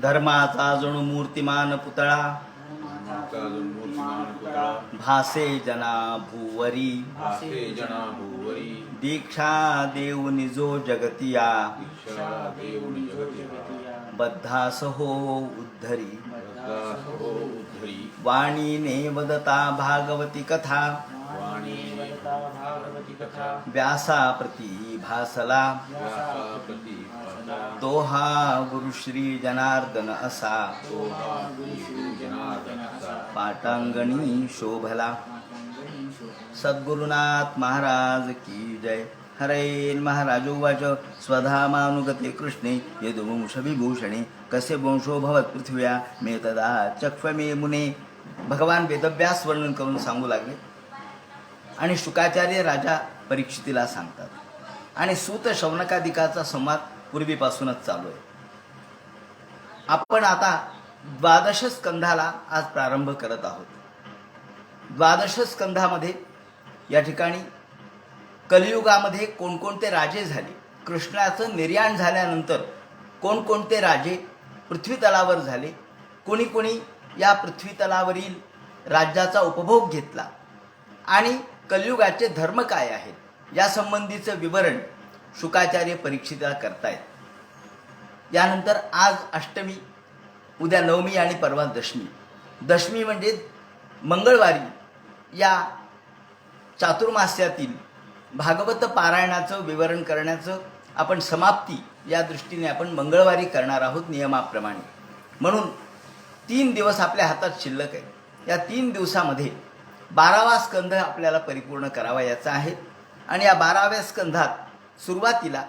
धर्माचा जणू मूर्तिमान पुतळा भासे जना भूवरी दीक्षा देऊनि जो जगतिया बद्धास हो उद्धरी वाणीने वदता भागवती कथा व्यासा प्रती भासला तो हा गुरु श्री जनार्दन असा पाटांगणी शोभला। सद्गुरुनाथ महाराज की जय। हरे महाराज उवाच स्वधामानुगते कृष्णे यदुवंश विभूषणे कसे वंशो भवत पृथ्व्या मे तदा चक्ष मे मुने। भगवान वेदव्यास वर्णन करून सांगू लागले आणि शुकाचार्य राजा परीक्षितीला सांगतात आणि सूत शौनकादिकाचा संवाद पूर्वीपासूनच चालू आहे। आपण आता द्वादश स्कंधाला आज प्रारंभ करत आहोत। द्वादश स्कंधामध्ये या ठिकाणी कलियुगामध्ये कोणकोणते राजे झाले, कृष्णाचं निर्याण झाल्यानंतर कोणकोणते राजे पृथ्वी तलावर झाले, कोणी कोणी या पृथ्वी तलावरील राज्याचा उपभोग घेतला आणि कलियुगाचे धर्म काय आहेत या संबंधीचं विवरण शुकाचार्य परीक्षिताला करतायत। यानंतर आज अष्टमी, उद्या नवमी आणि परवा दशमी। दशमी म्हणजे मंगळवारी या चातुर्मास्यातील भागवत पारायणाचं विवरण करण्याचं आपण समाप्ती या दृष्टीने आपण मंगळवारी करणार आहोत नियमाप्रमाणे। म्हणून 3 दिवस आपल्या हातात शिल्लक आहे। या 3 दिवसामध्ये 12वा स्कंध आपल्याला परिपूर्ण करावयाचा आहे आणि या 12व्या स्कंधात सुरुवातीला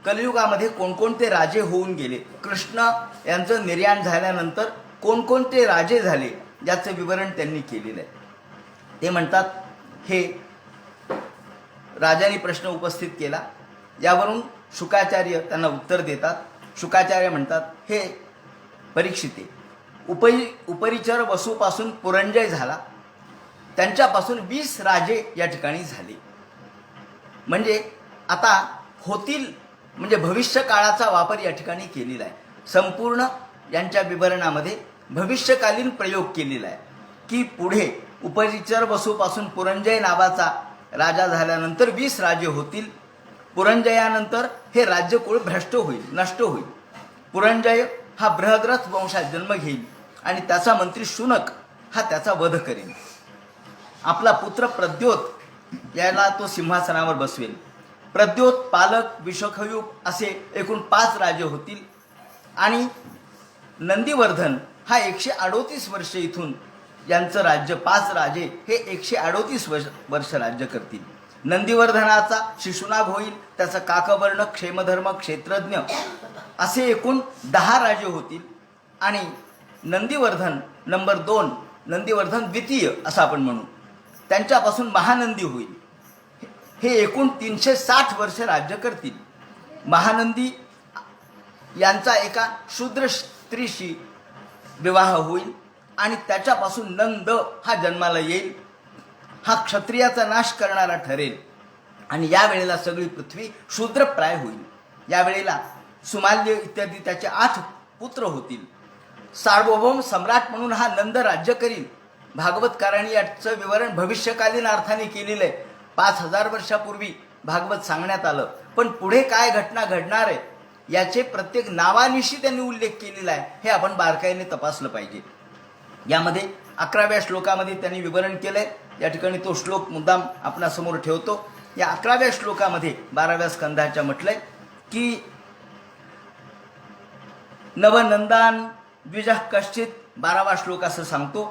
कलियुगामध्ये कोणकोणते राजे होऊन गेले, कृष्ण यांचं निर्याण झाल्यानंतर कोणकोणते राजे झाले याचं विवरण त्यांनी केलेलं आहे। ते म्हणतात, हे राजांनी प्रश्न उपस्थित केला, यावरून शुकाचार्य त्यांना उत्तर देतात। शुकाचार्य म्हणतात, हे परीक्षिते, उपरिचर वसूपासून पुरंजय झाला, त्यांच्यापासून 20 राजे या ठिकाणी झाले। म्हणजे आता होतील म्हणजे भविष्य काळाचा वापर या ठिकाणी केलेला आहे। संपूर्ण यांच्या विवरणामध्ये भविष्यकालीन प्रयोग केलेला आहे की पुढे उपरिचर वसूपासून पुरंजय नावाचा राजा झाल्यानंतर 20 राजे होतील। पुरंजयानंतर हे राज्यकुळ भ्रष्ट होईल, नष्ट होईल। पुरंजय हा बृहद्रथ वंशात जन्म घेईल आणि त्याचा मंत्री शुनक हा त्याचा वध करेल। आपला पुत्र प्रद्योत याला तो सिंहासनावर बसवेल। प्रद्योत, पालक, विश्वखयूप असे एकूण 5 राजे होतील आणि नंदीवर्धन हा 138 वर्ष इथून यांचं राज्य, 5 राजे हे 138 वर्ष राज्य करतील। नंदीवर्धनाचा शिशुनाग होईल, त्याचा काकवर्ण, क्षेमधर्म, क्षेत्रज्ञ असे एकूण 10 राजे होतील आणि नंदीवर्धन नंबर 2, नंदीवर्धन द्वितीय असं आपण म्हणू, त्यांच्यापासून महानंदी होईल। हे एकूण 360 वर्ष राज्य करतील। महानंदी यांचा एका शूद्र स्त्रीशी विवाह होईल आणि त्याच्यापासून नंद हा जन्माला येईल। हा क्षत्रियाचा नाश करणारा ठरेल आणि यावेळेला सगळी पृथ्वी शूद्रप्राय होईल। यावेळेला सुमाल्य इत्यादी त्याचे 8 पुत्र होतील। सार्वभौम सम्राट म्हणून हा नंद राज्य करील। भागवतकारांनी याचं विवरण भविष्यकालीन अर्थाने केलेलं आहे। 5000 वर्षापूर्वी भागवत सांगण्यात आलं, पण पुढे काय घटना घडणार आहे याचे प्रत्येक नावानिशी त्यांनी उल्लेख केलेला आहे। हे आपण बारकाईने तपासलं पाहिजे। यामध्ये 11व्या श्लोकामध्ये त्यांनी विवरण केलंय। या ठिकाणी तो श्लोक मुद्दाम आपणासमोर ठेवतो। या 11व्या श्लोकामध्ये 12व्या स्कंधाच्या म्हटलंय की नवनंदान द्विजः कश्चित, 12वा श्लोक असं सांगतो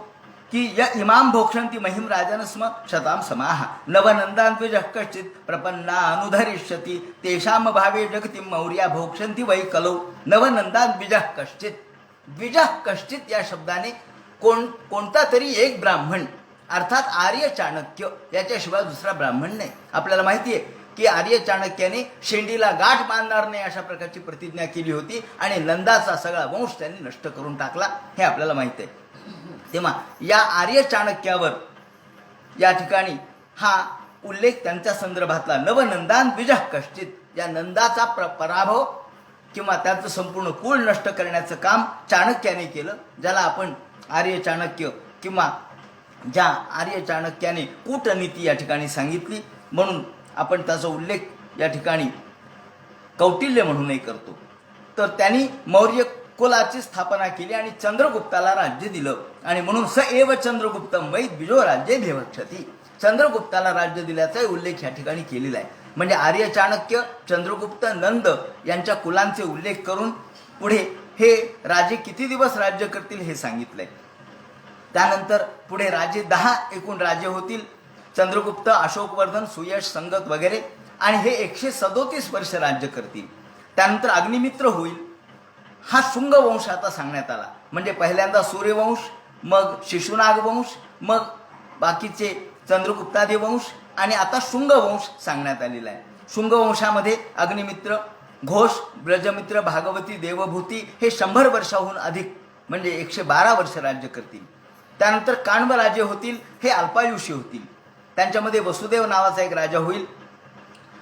की य इमाम भोक्षन्ति महिम राजन स्म शताम समाह नवनंदान द्विजः कश्चित प्रपन्ना अनुधरिष्यति तेषाम भावे जगति मौर्या भोक्षन्ति वै कलौ। नवनंदान द्विजः कश्चित, द्विजः कश्चित या शब्दाने कोणता तरी एक ब्राह्मण अर्थात आर्य चाणक्य याच्याशिवाय दुसरा ब्राह्मण नाही। आपल्याला माहिती आहे की आर्य चाणक्याने शेंडीला गाठ बांधणार नाही अशा प्रकारची प्रतिज्ञा केली होती आणि नंदाचा सगळा वंश त्यांनी नष्ट करून टाकला, हे आपल्याला माहिती आहे। तेव्हा या आर्य चाणक्यावर या ठिकाणी हा उल्लेख त्यांच्या संदर्भातला नवनंदान द्विजः कश्चित, या नंदाचा पराभव किंवा त्याचं संपूर्ण कुळ नष्ट करण्याचं काम चाणक्याने केलं, ज्याला आपण आर्य चाणक्य किंवा ज्या आर्य चाणक्याने कूटनीती या ठिकाणी सांगितली, म्हणून आपण त्याचा उल्लेख या ठिकाणी कौटिल्य म्हणूनही करतो. तर त्यांनी मौर्य कुलाची स्थापना केली आणि चंद्रगुप्ताला राज्य दिलं, आणि म्हणून स एव चंद्रगुप्तम वै द्विजो राज्ये भेवक्षती, चंद्रगुप्ताला राज्य दिल्याचाही उल्लेख या ठिकाणी केलेला आहे. म्हणजे आर्य चाणक्य, चंद्रगुप्त, नंद यांच्या कुलांचे उल्लेख करून पुढे हे राजे किती दिवस राज्य करतील हे सांगितलंय. त्यानंतर पुढे राजे 10 एकूण राजे होतील, चंद्रगुप्त, अशोकवर्धन, सुयश, संगत वगैरे, आणि हे 137 वर्ष राज्य करतील. त्यानंतर अग्निमित्र होईल. हा शुंग वंश आता सांगण्यात आला. म्हणजे पहिल्यांदा सूर्यवंश, मग शिशुनाग वंश, मग बाकीचे चंद्रगुप्तादी वंश, आणि आता शुंग वंश सांगण्यात आलेला आहे. शुंग वंशामध्ये अग्निमित्र, घोष, ब्रजमित्र, भागवती, देवभूती हे 100 वर्षाहून अधिक म्हणजे 112 वर्ष राज्य करतील. त्यानंतर काण्व राजे होतील, हे अल्पायुषी होतील. त्यांच्यामध्ये वसुदेव नावाचा एक राजा होईल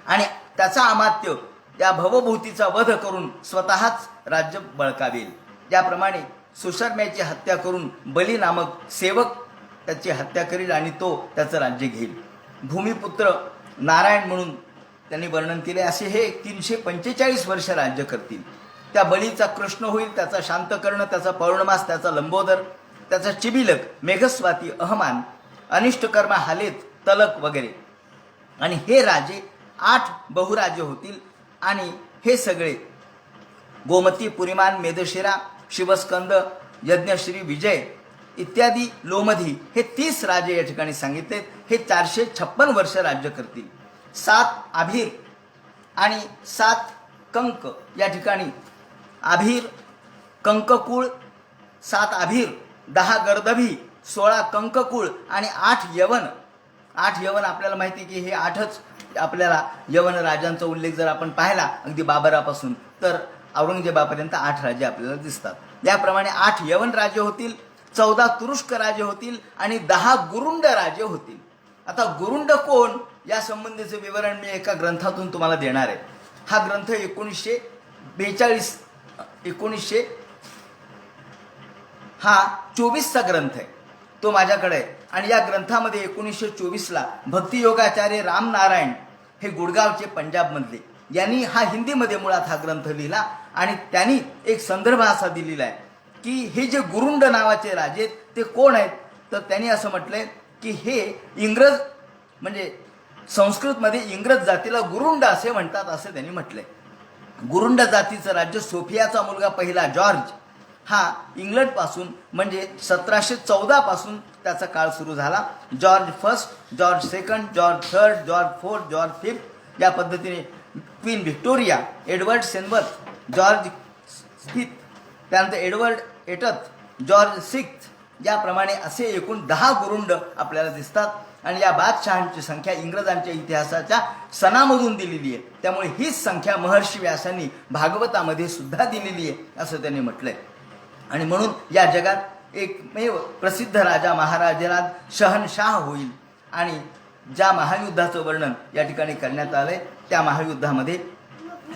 आणि त्याचा अमात्य या भवभूतीचा वध करून स्वतःच राज्य बळकावेल. ज्याप्रमाणे सुशर्म्याची हत्या करून बली नामक सेवक त्याची हत्या करील आणि तो त्याचं राज्य घेईल. भूमिपुत्र नारायण म्हणून त्यांनी वर्णन केले. असे हे 345 वर्ष राज्य करतील. त्या बलीचा कृष्ण होईल, त्याचा शांतकर्ण, त्याचा पौर्णमास, त्याचा लंबोदर, त्याचा चिबिलक, मेघस्वाती, अहमान, अनिष्टकर्मा, हालेत, तलक वगैरे. आणि हे राजे 8 बहुराजे होतील. आणि हे सगळे गोमती, पुरिमान, मेदशिरा, शिवस्कंद, यज्ञश्री, विजय इत्यादी लोमधी हे 30 राजे या ठिकाणी सांगितलेत. हे 456 वर्ष राज्य करतील. 7 आभीर आणि 7 कंक या ठिकाणी आभीर, कंककुळ, 7 आभीर, 10 गर्दभी, 16 कंककुळ आणि 8 यवन. 8 यवन आपल्याला माहिती आहे की हे 8च आपल्याला यवन राजांचा उल्लेख जर आपण पाहिला अगदी बाबरापासून तर औरंगजेबापर्यंत 8 राजे आपल्याला दिसतात. याप्रमाणे 8 यवन राजे होतील, 14 तुरुष्क राजे होतील आणि 10 गुरुंड राजे होतील. आता गुरुंड कोण या संबंधीचे विवरण मी एका ग्रंथातून तुम्हाला देणार आहे. हा ग्रंथ 1942 हा 24चा ग्रंथ आहे, तो माझ्याकडे आहे. आणि या ग्रंथामध्ये 1924ला भक्तियोगाचार्य रामनारायण हे गुडगावचे पंजाबमधले यांनी हा हिंदीमध्ये मुळात हा ग्रंथ लिहिला. आणि त्यांनी एक संदर्भ असा दिलेला आहे की हे जे गुरुंड नावाचे राजे ते कोण आहेत. तर त्यांनी असं म्हटलंय की हे इंग्रज म्हणजे संस्कृतमध्ये इंग्रज जातीला गुरुंड असे म्हणतात असं त्यांनी म्हटलंय. गुरुंड जातीचं राज्य सोफियाचा मुलगा पहिला जॉर्ज हा इंग्लंडपासून म्हणजे 1714 पासून त्याचा काळ सुरू झाला. George first, George second, George third, George fourth, George fifth या पद्धतीने queen Victoria, Edward seventh, George fifth, त्यानंतर एडवर्ड एटथ, जॉर्ज सिक्स्थ याप्रमाणे असे एकूण 10 गुरुंड आपल्याला दिसतात. आणि या बादशहांची संख्या इंग्रजांच्या इतिहासाच्या सणामधून दिलेली आहे. त्यामुळे हीच संख्या महर्षी व्यासांनी भागवतामध्ये सुद्धा दिलेली आहे असं त्यांनी म्हटलंय. आणि म्हणून या जगात एकमेव प्रसिद्ध राजा महाराजराज शहनशाह होईल. आणि ज्या महायुद्धाचं वर्णन या ठिकाणी करण्यात आलंय त्या महायुद्धामध्ये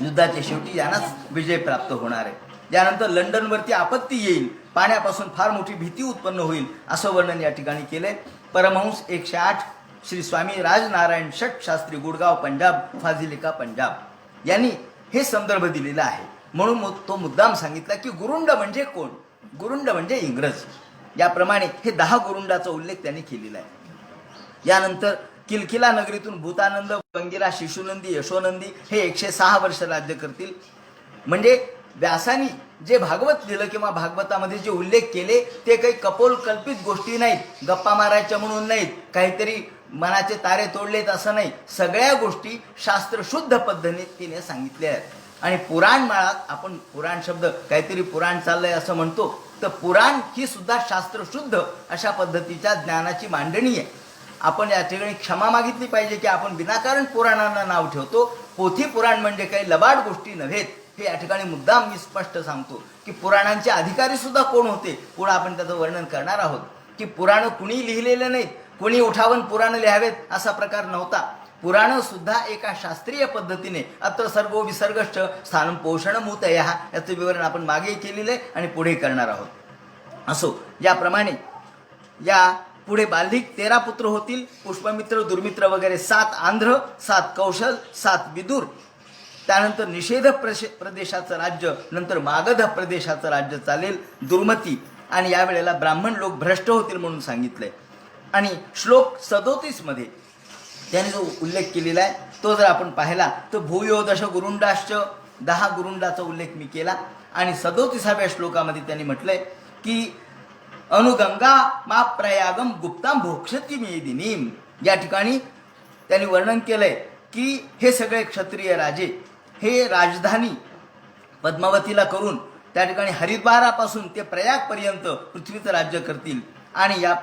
युद्धाच्या शेवटी यांनाच विजय प्राप्त होणार आहे. यानंतर लंडनवरती आपत्ती येईल, पाण्यापासून फार मोठी भीती उत्पन्न होईल असं वर्णन या ठिकाणी केलंय. परमहंस 108 श्री स्वामी राजनारायण शट शास्त्री, गुडगाव पंजाब, फाजिलिका पंजाब यांनी हे संदर्भ दिलेला आहे. म्हणून तो मुद्दाम सांगितला की गुरुंड म्हणजे कोण. गुरुंड म्हणजे इंग्रज. याप्रमाणे हे 10 गुरुंडाचा उल्लेख त्यांनी केलेला आहे. यानंतर किलकिला नगरीतून भूतानंद, बंगिरा, शिशुनंदी, यशोनंदी हे 106 वर्ष राज्य करतील. म्हणजे व्यासानी जे भागवत लिहिलं किंवा भागवतामध्ये जे उल्लेख केले ते काही कपोल कल्पित गोष्टी नाहीत, गप्पा मारायच्या म्हणून नाहीत, काहीतरी मनाचे तारे तोडलेत असं नाही. सगळ्या गोष्टी शास्त्रशुद्ध पद्धतीने सांगितल्या आहेत. आणि पुराण माळात आपण पुराण शब्द काहीतरी पुराण चाललंय असं म्हणतो, तर पुराण ही सुद्धा शास्त्रशुद्ध अशा पद्धतीच्या ज्ञानाची मांडणी आहे. आपण या ठिकाणी क्षमा मागितली पाहिजे की आपण विनाकारण पुराणांना नाव ठेवतो. पोथी पुराण म्हणजे काही लबाड गोष्टी नव्हेत हे या ठिकाणी मुद्दाम मी स्पष्ट सांगतो की पुराणांचे अधिकारी सुद्धा कोण होते पुढे आपण त्याचं वर्णन करणार आहोत. की पुराणं कुणी लिहिलेलं नाहीत, कुणी उठावून पुराणं लिहावेत असा प्रकार नव्हता. पुराण सुद्धा एका शास्त्रीय पद्धतीने अत्र सर्गो विसर्गश्च स्थानं पोषणमूतयः याचं विवरण आपण मागे केलेलं आहे आणि पुढे करणार आहोत. असो, याप्रमाणे या पुढे बाल्हिक 13 पुत्र होतील. पुष्पमित्र, दुर्मित्र वगैरे 7 आंध्र, 7 कौशल, 7 विदुर. त्यानंतर निषेध प्रदेशाचं राज्य, नंतर मागध प्रदेशाचं राज्य चालेल, दुर्मती. आणि यावेळेला ब्राह्मण लोक भ्रष्ट होतील म्हणून सांगितलंय. आणि श्लोक 37 मध्ये त्याने जो उल्लेख केलेला आहे तो जर आपण पाहिला तर भूयोदश गुरुंडाश्च 10 गुरुंडाचा उल्लेख मी केला. आणि 37व्या श्लोकामध्ये त्यांनी म्हटलंय की अनुगंगा मा प्रयागम गुप्ताम भोक्षती मेदिनीम. या ठिकाणी त्यांनी वर्णन केलंय की हे सगळे क्षत्रिय राजे हे राजधानी पद्मावतीला करून त्या ठिकाणी हरिद्वारापासून ते प्रयागपर्यंत पृथ्वीचं राज्य करतील. आणि या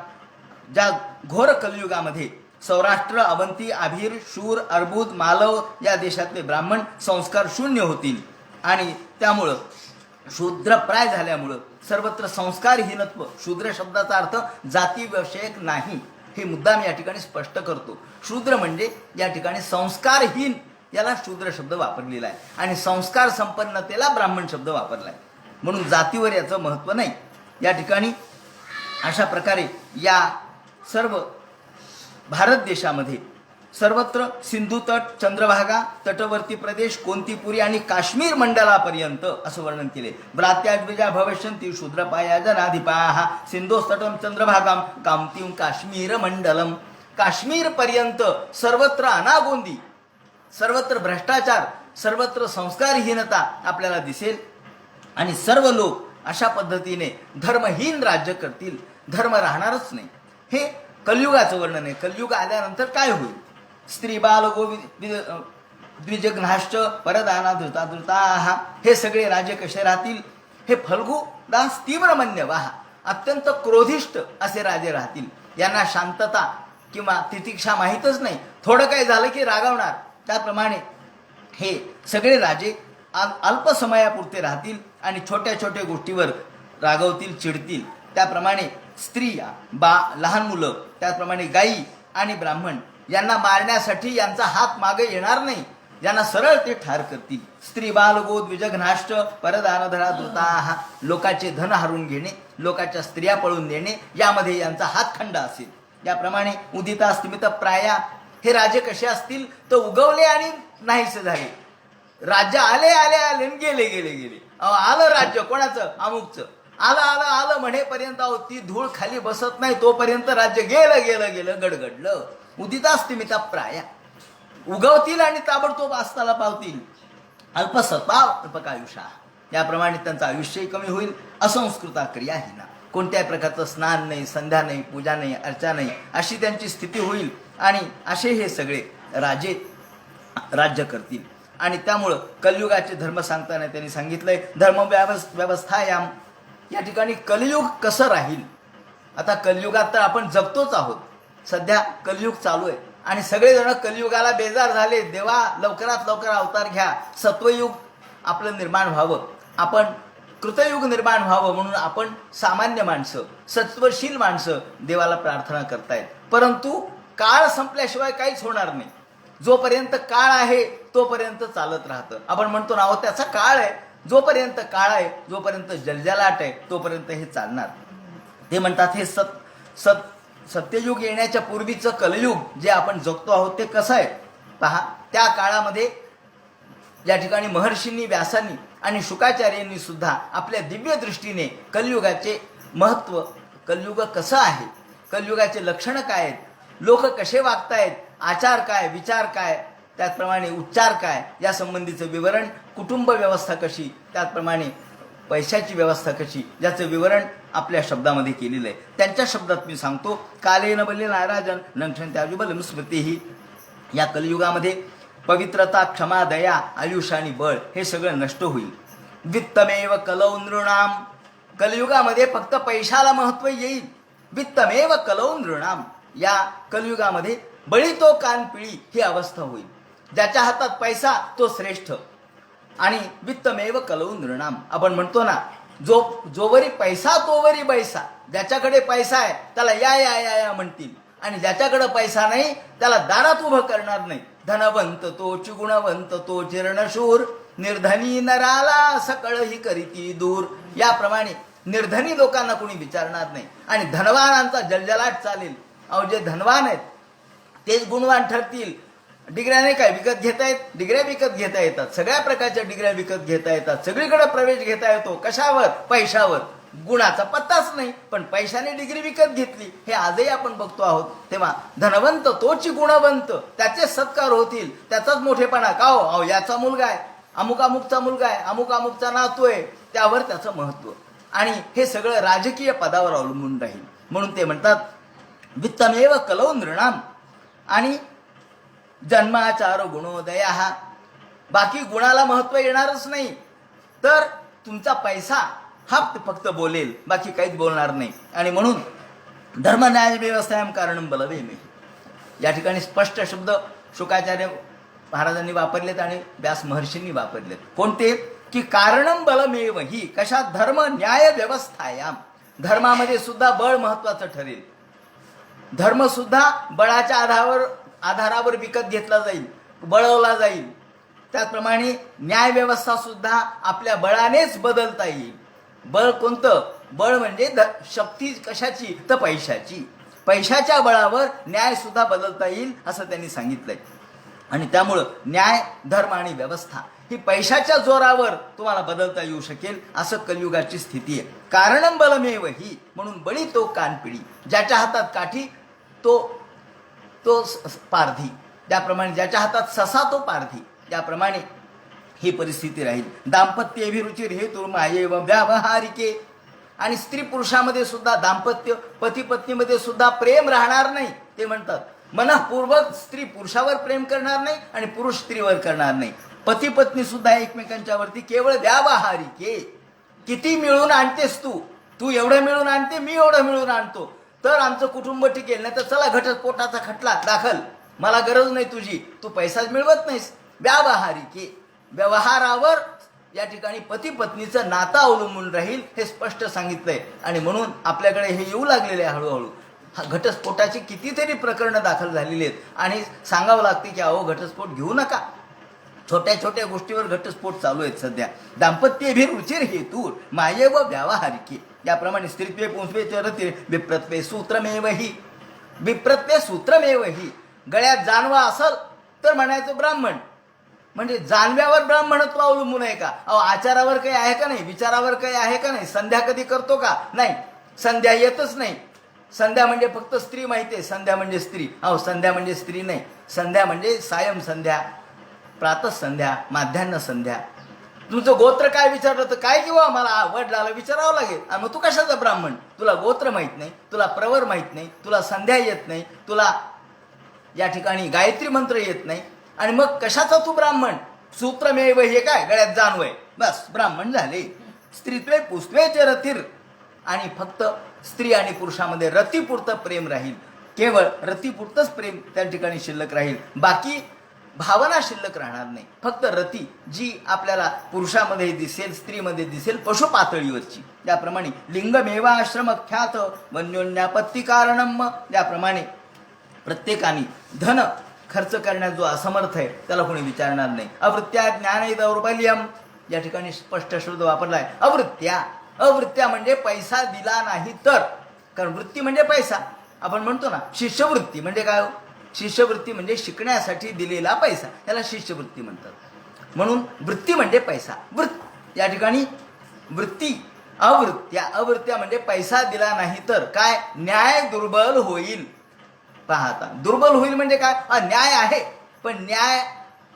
ज्या घोर कलियुगामध्ये सौराष्ट्र, अवंती, आभीर, शूर, अर्बुद, मालव या देशातले ब्राह्मण संस्कार शून्य होतील. आणि त्यामुळं शूद्रप्राय झाल्यामुळं सर्वत्र संस्कारहीनत्व, शूद्र शब्दाचा अर्थ जातीविषयक नाही, हे मुद्दाम या ठिकाणी स्पष्ट करतो. शूद्र म्हणजे या ठिकाणी संस्कारहीन, याला शूद्र शब्द वापरलेला आहे. आणि संस्कार संपन्नतेला ब्राह्मण शब्द वापरला आहे. म्हणून जातीवर याचं महत्त्व नाही. या ठिकाणी अशा प्रकारे या सर्व भारत देशामध्ये सर्वत्र सिंधू तट, चंद्रभागा, तटवर्ती प्रदेश, कोंतीपुरी आणि काश्मीर मंडलापर्यंत असं वर्णन केले. भ्रात्याद्विजा भविष्यन्ति शूद्रपाया जनाधिपाः सिंधोस्तटम चंद्रभागाम कामतीम काश्मीर मंडलम. काश्मीरपर्यंत सर्वत्र अनागोंदी, सर्वत्र भ्रष्टाचार, सर्वत्र संस्कारहीनता आपल्याला दिसेल. आणि सर्व लोक अशा पद्धतीने धर्महीन राज्य करतील, धर्म राहणारच नाही. हे कलियुगाचं वर्णन आहे. कलियुग आल्यानंतर काय होईल? स्त्री बाल गो द्विजघ्नाश्च परदाना धृता धृताः. हे सगळे राजे कसे राहतील? हे फल्गू दास तीव्रमन्य वाह, अत्यंत क्रोधिष्ट असे राजे राहतील. यांना शांतता किंवा तितिक्षा माहीतच नाही, थोडं काही झालं की रागावणार. त्याप्रमाणे हे सगळे राजे अल्प समयापुरते राहतील आणि छोट्या छोट्या गोष्टीवर रागवतील, चिडतील. त्याप्रमाणे स्त्रिया, लहान मुलं, त्याचप्रमाणे गायी आणि ब्राह्मण यांना मारण्यासाठी यांचा हात मागे येणार नाही. यांना सरळ ते ठार करतील. स्त्री बाल गो द्विजघ्नाश्च परदानधरा धृताः. लोकाचे धन हरून घेणे, लोकाच्या स्त्रिया पळून नेणे यामध्ये यांचा हातखंडा असेल. याप्रमाणे उदिता स्तिमित प्राया. हे राजे कसे असतील तर उगवले आणि नाहीसे झाले. राज्य आले आले आले गेले गेले गेले. आलं राज्य कोणाचं? अमुकचं. आलं आलं आलं म्हणेपर्यंत ती धूळ खाली बसत नाही तोपर्यंत राज्य गेलं गेलं गेलं गडगडलं. उदितास्तिमिता प्राया. उगवतील आणि ताबडतोब अस्ताला पावतील. अल्पसत्ता अल्पकायुषा. याप्रमाणे त्यांचं आयुष्यही कमी होईल. असंस्कृता क्रियाहीना. कोणत्याही प्रकारचं स्नान नाही, संध्या नाही, पूजा नाही, अर्चा नाही, अशी त्यांची स्थिती होईल. आणि असे हे सगळे राजे राज्य करतील. आणि त्यामुळं कलियुगाचे धर्म सांगताना त्यांनी सांगितलंय धर्म व्यवस्थायाम. या ठिकाणी कलियुग कसं राहील? आता कलियुगात तर आपण जगतोच आहोत. सध्या कलियुग चालू आहे आणि सगळेजण कलियुगाला बेजार झाले. देवा लवकरात लवकर अवतार घ्या, सत्वयुग आपलं निर्माण व्हावं, आपण कृतयुग निर्माण व्हावं म्हणून आपण सामान्य माणसं, सत्वशील माणसं देवाला प्रार्थना करतायत. परंतु काळ संपल्याशिवाय काहीच होणार नाही. जोपर्यंत काळ आहे तोपर्यंत चालत राहतं. आपण म्हणतो ना त्याचा काळ आहे. जोपर्यंत काळ आहे, जोपर्यंत जलजलाट आहे तोपर्यंत हे चालणार. ते म्हणतात हे सत्ययुग येण्याच्या पूर्वीचं कलयुग जे आपण जगतो आहोत ते कसं आहे पहा. त्या काळामध्ये या ठिकाणी महर्षींनी, व्यासांनी आणि शुकाचार्यांनी सुद्धा आपल्या दिव्य दृष्टीने कलियुगाचे महत्त्व, कलियुग कसं आहे, कलियुगाचे लक्षणं काय आहेत, लोक कसे वागतायत, आचार काय, विचार काय, त्याचप्रमाणे उच्चार काय या संबंधीचं विवरण, कुटुंब व्यवस्था कशी, त्याचप्रमाणे पैशाची व्यवस्था कशी, याचं विवरण आपल्या शब्दामध्ये केलेलं आहे. त्यांच्या शब्दात मी सांगतो कालेन बले नाराजन नक्षण त्याजुबल स्मृतीही. या कलियुगामध्ये पवित्रता, क्षमा, दया, आयुष आणि बळ हे सगळं नष्ट होईल. वित्तमेव कलौ नृणाम. कलियुगामध्ये फक्त पैशाला महत्त्व येईल. वित्तमेव कलौ नृणाम. या कलियुगामध्ये बळी तो कान पिळी ही अवस्था होईल. ज्याच्या हातात पैसा तो श्रेष्ठ. आणि वित्तमेव कलौ नृणाम. आपण म्हणतो ना जोवरी पैसा तोवरी बैसा. ज्याच्याकडे पैसा आहे त्याला या या या या म्हणतील आणि ज्याच्याकडे पैसा नाही त्याला दारात उभं करणार नाही. धनवंत तोच गुणवंत तो चिरणशूर, निर्धनी नराला सकळही करीती दूर. याप्रमाणे निर्धनी लोकांना कोणी विचारणार नाही आणि धनवानांचा जलजलाट चालेल. अहो जे धनवान आहेत तेच गुणवान ठरतील. डिग्र्या नाही काय विकत घेता येत, डिग्र्या विकत घेता येतात, सगळ्या प्रकारच्या डिग्र्या विकत घेता येतात, सगळीकडे प्रवेश घेता येतो. कशावर? पैशावर. गुणाचा पत्ताच नाही, पण पैशाने डिग्री विकत घेतली, हे आजही आपण बघतो आहोत. तेव्हा धनवंत तोच गुणवंत, त्याचे सत्कार होतील, त्याचाच मोठेपणा. का हो? अहो याचा मुलगा आहे, अमुक अमुकचा मुलगा आहे, अमुक अमुकचा नातू आहे, त्यावर त्याचं महत्व. आणि हे सगळं राजकीय पदावर अवलंबून राहील. म्हणून ते म्हणतात वित्तमेव कलौ नृणाम आणि जन्माचार गुणोदया. हा बाकी गुणाला महत्व येणारच नाही, तर तुमचा पैसा हा फक्त बोलेल, बाकी काहीच बोलणार नाही. आणि म्हणून धर्म न्याय व्यवस्थायाम कारणम बलवेमे, या ठिकाणी स्पष्ट शब्द शुकाचार्य महाराजांनी वापरलेत आणि व्यास महर्षींनी वापरलेत. कोणते? की कारणम बलमेव ही. कशात? धर्म न्याय व्यवस्थायाम. धर्मामध्ये सुद्धा बळ महत्वाचं ठरेल. धर्म सुद्धा बळाच्या आधारावर विकत घेतला जाईल, बळवला जाईल. त्याचप्रमाणे न्याय व्यवस्था सुद्धा आपल्या बळानेच बदलता येईल. बळ कोणतं? बळ म्हणजे शक्ती कशाची? तर पैशाची. पैशाच्या बळावर न्याय सुद्धा बदलता येईल असं त्यांनी सांगितलंय. आणि त्यामुळं न्याय, धर्म आणि व्यवस्था ही पैशाच्या जोरावर तुम्हाला बदलता येऊ शकेल, असं कलियुगाची स्थिती आहे. कारणम बलमेव ही, म्हणून बळी तो कानपिडी. ज्याच्या हातात काठी तो पारधी. त्याप्रमाणे ज्याच्या हातात ससा तो पारधी. त्याप्रमाणे ही परिस्थिती राहील. दाम्पत्य अभिरुचिर हेतु मायेव व्यावहारिके. आणि स्त्री पुरुषामध्ये सुद्धा दाम्पत्य, पती पत्नीमध्ये सुद्धा प्रेम राहणार नाही. ते म्हणतात मनःपूर्वक स्त्री पुरुषावर प्रेम करणार नाही आणि पुरुष स्त्रीवर करणार नाही. पती पत्नी सुद्धा एकमेकांच्या वरती केवळ व्यावहारिके. किती मिळून आणतेस तू एवढं मिळून आणते, मी एवढं मिळून आणतो, तर आमचं कुटुंब टिकेल. नाही तर चला घटस्फोटाचा खटला दाखल, मला गरज नाही तुझी, तू पैसाच मिळवत नाहीस. व्यावहारिके. व्यवहारावर या ठिकाणी पती पत्नीचं नातं अवलंबून राहील, हे स्पष्ट सांगितलंय. आणि म्हणून आपल्याकडे हे येऊ लागलेले आहे हळूहळू. घटस्फोटाची कितीतरी प्रकरणं दाखल झालेली आहेत आणि सांगावं लागते की अहो घटस्फोट घेऊ नका. छोट्या छोट्या गोष्टीवर घटस्फोट चालू आहेत सध्या. दाम्पत्य रुचिर हेतू माये व व्यावहारिके. याप्रमाणे स्त्रीत्वे पुंस्वे चरते विप्रत्वे सूत्रमेव ही. विप्रत्वे सूत्रमेव ही. गळ्यात जानवा असल तर म्हणायचं ब्राह्मण. म्हणजे जानव्यावर ब्राह्मणत्व अवलंबून आहे का? अहो आचारावर काही आहे का नाही, विचारावर काही आहे का नाही, संध्या कधी करतो का? नाही, संध्या येतच नाही. संध्या म्हणजे फक्त स्त्री माहिती आहे, संध्या म्हणजे स्त्री. अहो संध्या म्हणजे स्त्री नाही, संध्या म्हणजे सायं संध्या, प्रातः संध्या, माध्यान्ह संध्या. तुमचं गोत्र काय विचारलं तर काय किंवा मला वडिलाला विचारावं लागेल. आणि मग तू कशाचा ब्राह्मण? तुला गोत्र माहित नाही, तुला प्रवर माहित नाही, तुला संध्या येत नाही, तुला या ठिकाणी गायत्री मंत्र येत नाही, आणि मग कशाचा तू ब्राह्मण? सूत्रमेव हे काय? गळ्यात जानवय, बस ब्राह्मण झाले. स्त्रीत्वे पुस्त्वेच रतीर. आणि फक्त स्त्री आणि पुरुषामध्ये रतीपुरतं प्रेम राहील, केवळ रतीपुरतंच प्रेम त्या ठिकाणी शिल्लक राहील, बाकी भावना शिल्लक राहणार नाही. फक्त रती जी आपल्याला पुरुषामध्ये दिसेल, स्त्रीमध्ये दिसेल, पशु पातळीवरची. त्याप्रमाणे लिंगमेवाश्रम ख्यात वन्योन्यापत्ती कारणम. त्याप्रमाणे प्रत्येकाने धन खर्च करण्यात जो असमर्थ आहे त्याला कोणी विचारणार नाही. अवृत्त्या ज्ञान दौर्बल्यम. या ठिकाणी स्पष्ट शब्द वापरलाय अवृत्त्या. अवृत्त्या म्हणजे पैसा दिला नाही तर. कारण वृत्ती म्हणजे पैसा. आपण म्हणतो ना शिष्यवृत्ती म्हणजे काय? शिष्यवृत्ती म्हणजे शिकण्यासाठी दिलेला पैसा, त्याला शिष्यवृत्ती म्हणतात. म्हणून वृत्ती म्हणजे पैसा. या ठिकाणी वृत्ती अवृत्त्या. अवृत्त्या म्हणजे पैसा दिला नाही तर काय? न्याय दुर्बल होईल. पाहता दुर्बल होईल म्हणजे काय? न्याय आहे, पण न्याय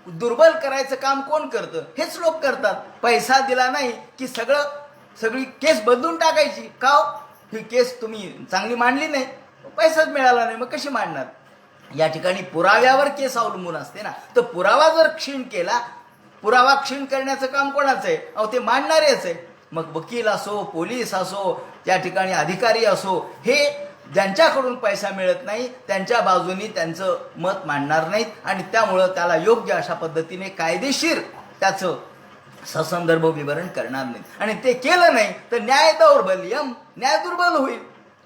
दुर्बल करायचं काम कोण करतं? हेच लोक करतात. पैसा दिला नाही की सगळी केस बदलून टाकायची. का? ही केस तुम्ही चांगली मांडली नाही, पैसाच मिळाला नाही, मग कशी मांडणार? या ठिकाणी पुराव्यावर केस अवलंबून असते ना. तर पुरावा जर क्षीण केला, पुरावा क्षीण करण्याचं काम कोणाचं आहे? अहो ते मांडणारेच आहे. मग वकील असो, पोलीस असो, त्या ठिकाणी अधिकारी असो, हे ज्यांच्याकडून पैसा मिळत नाही त्यांच्या बाजूनी त्यांचं मत मांडणार नाहीत. आणि त्यामुळं त्याला योग्य अशा पद्धतीने कायदेशीर त्याचं ससंदर्भ विवरण करणार नाहीत. आणि ते केलं नाही तर न्याय दौर्बल्यम. न्याय दुर्बल होईल.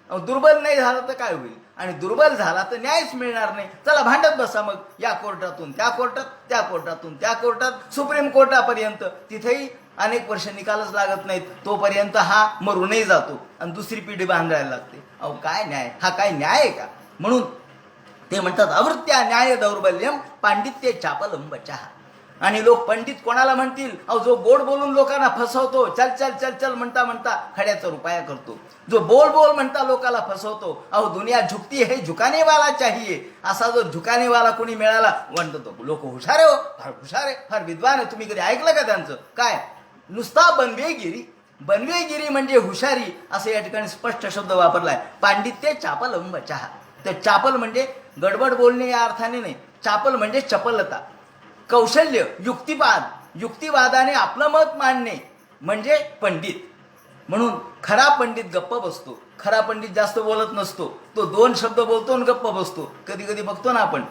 दुर्बल नाही झालं तर काय होईल? आणि दुर्बल झाला तर न्यायच मिळणार नाही. चला भांडत बसा मग, या कोर्टातून त्या कोर्टात, त्या कोर्टातून त्या कोर्टात, सुप्रीम कोर्टापर्यंत. तिथेही अनेक वर्ष निकालच लागत नाहीत. तोपर्यंत हा मरूनही जातो आणि दुसरी पिढी बांधायला लागते. अहो काय न्याय, हा काय न्याय आहे का? म्हणून ते म्हणतात अवृत्त्या न्याय दौर्बल्यम पांडित्य चापलंब चहा. आणि लोक पंडित कोणाला म्हणतील? अहो जो गोड बोलून लोकांना फसवतो, चल चल चल चल म्हणता म्हणता खड्याचा रुपया करतो. जो बोल बोल म्हणता लोकांना फसवतो. अहो दुनिया झुकती है झुकाने वाला चाहिए. असा जो झुकाने वाला कोणी मिळाला म्हणतो लोक हुशार आहे, हो फार हुशार आहे, फार विद्वान आहे. तुम्ही कधी ऐकलं का त्यांचं? काय नुसता बनवेगिरी. बनवेगिरी म्हणजे हुशारी असं या ठिकाणी स्पष्ट शब्द वापरलाय. पांडित्य चापलंब चहा. तर चापल म्हणजे गडबड बोलणे या अर्थाने नाही. चापल म्हणजे चपलता, कौशल्य, युक्तिवाद. युक्तिवादाने आपलं मत मांडणे म्हणजे पंडित. म्हणून खरा पंडित गप्प बसतो. खरा पंडित जास्त बोलत नसतो. तो 2 शब्द बोलतो आणि गप्प बसतो. कधी कधी बघतो ना आपण,